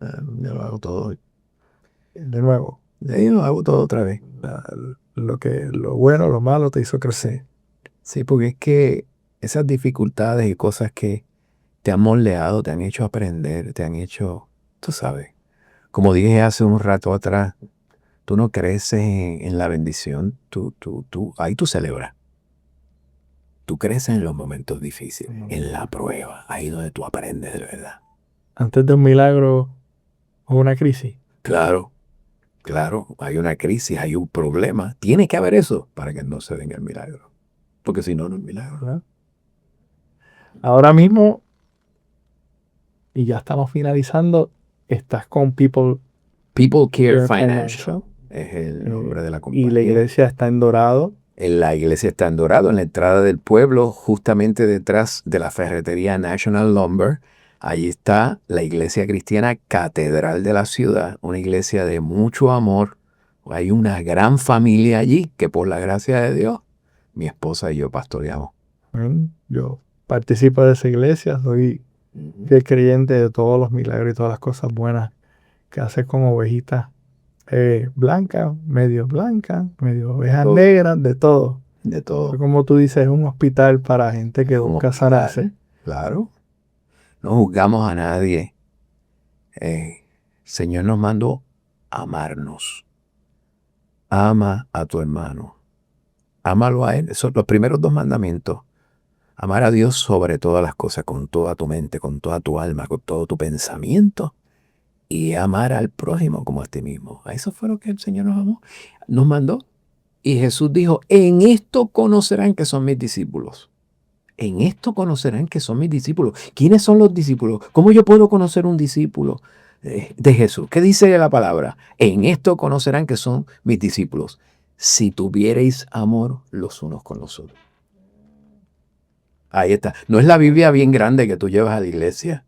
Yo lo hago todo. De nuevo. Yo lo hago todo otra vez. Lo bueno, lo malo te hizo crecer. Sí, porque es que esas dificultades y cosas que te han moldeado, te han hecho aprender, te han hecho, tú sabes, como dije hace un rato atrás, tú no creces en la bendición, ahí tú celebras. Tú creces en los momentos difíciles, en la prueba, ahí donde tú aprendes de verdad. Antes de un milagro o una crisis. Claro, hay una crisis, hay un problema. Tiene que haber eso para que no se den el milagro. Porque si no, no es milagro. ¿Verdad? Ahora mismo, y ya estamos finalizando, estás con People Care Care Financial es el nombre de la compañía. y la iglesia está en Dorado. La iglesia está en Dorado, en la entrada del pueblo, justamente detrás de la ferretería National Lumber. Allí está la iglesia cristiana catedral de la ciudad, una iglesia de mucho amor. Hay una gran familia allí que por la gracia de Dios, mi esposa y yo pastoreamos. Yo participo de esa iglesia, soy fiel creyente de todos los milagros y todas las cosas buenas que hace con ovejitas blancas, medio ovejas Todo. negras, de todo. De todo. Como tú dices, es un hospital para gente que Un busca hospital. sanarse. Claro. No juzgamos a nadie. El Señor nos mandó amarnos. Ama a tu hermano. Ámalo a Él. Son los primeros 2 mandamientos. Amar a Dios sobre todas las cosas, con toda tu mente, con toda tu alma, con todo tu pensamiento. Y amar al prójimo como a ti mismo. A eso fue lo que el Señor nos amó. Nos mandó. Y Jesús dijo, en esto conocerán que son mis discípulos. En esto conocerán que son mis discípulos. ¿Quiénes son los discípulos? ¿Cómo yo puedo conocer un discípulo de Jesús? ¿Qué dice la palabra? En esto conocerán que son mis discípulos. Si tuvierais amor los unos con los otros. Ahí está. No es la Biblia bien grande que tú llevas a la iglesia.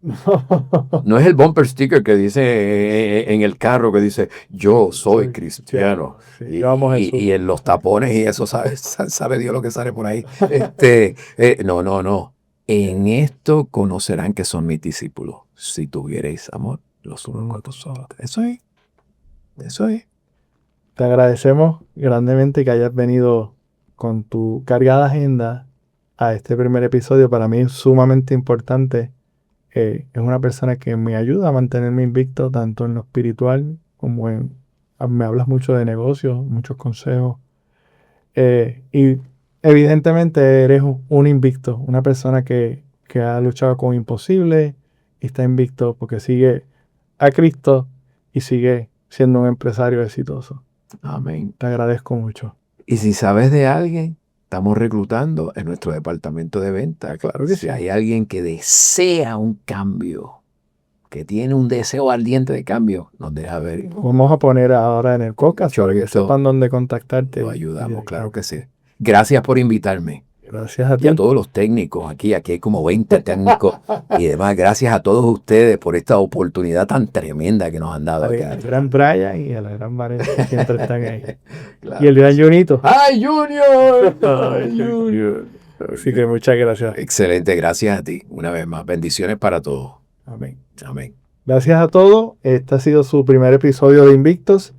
No es el bumper sticker que dice en el carro que dice yo soy cristiano. Sí, yo amo a Jesús. Y en los tapones y eso, sabe Dios lo que sale por ahí. No. En esto conocerán que son mis discípulos. Si tuvierais amor los unos con los otros. Eso es. Te agradecemos grandemente que hayas venido con tu cargada agenda a este primer episodio. Para mí es sumamente importante. Es una persona que me ayuda a mantenerme invicto tanto en lo espiritual como me hablas mucho de negocios, muchos consejos. Y evidentemente eres un invicto, una persona que ha luchado con imposible y está invicto porque sigue a Cristo y sigue siendo un empresario exitoso. Amén. Te agradezco mucho. Y si sabes de alguien, estamos reclutando en nuestro departamento de venta. Claro que si sí. hay alguien que desea un cambio, que tiene un deseo ardiente de cambio, nos deja ver. Vamos a poner ahora en el podcast para que Chorguito. sepan dónde contactarte. Lo ayudamos, claro que sí. Gracias por invitarme. Gracias a Y a ti. todos los técnicos aquí hay como 20 técnicos y demás. Gracias a todos ustedes por esta oportunidad tan tremenda que nos han dado Al acá. gran Brian y a la gran Vanessa que siempre están ahí. Claro. Y el gran Junito. ¡Ay, Junior! ¡Ay, Junior! Así que muchas gracias. Excelente, gracias a ti. Una vez más, bendiciones para todos. Amén. Amén. Gracias a todos. Este ha sido su primer episodio de Invictos.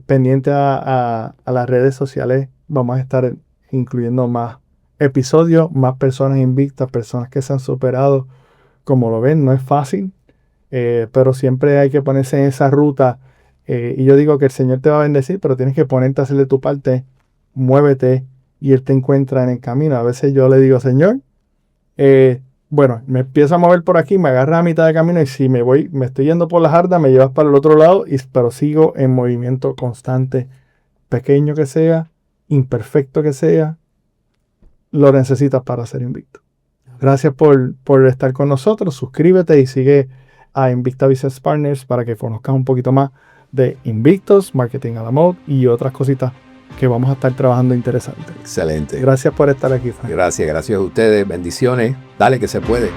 Pendiente a las redes sociales. Vamos a estar incluyendo más episodios, más personas invictas, personas que se han superado. Como lo ven, no es fácil, pero siempre hay que ponerse en esa ruta. Y yo digo que el Señor te va a bendecir, pero tienes que ponerte a hacerle tu parte. Muévete y Él te encuentra en el camino. A veces yo le digo, Señor, bueno, me empiezo a mover por aquí, me agarras a mitad de camino y si me estoy yendo por la jarda, me llevas para el otro lado, pero sigo en movimiento constante, pequeño que sea, imperfecto que sea, lo necesitas para ser invicto. Gracias por estar con nosotros, suscríbete y sigue a Invicta Business Partners para que conozcas un poquito más de Invictos, Marketing a la Mode y otras cositas que vamos a estar trabajando interesantes. Excelente. Gracias por estar aquí, Frank. Gracias a ustedes. Bendiciones. Dale que se puede.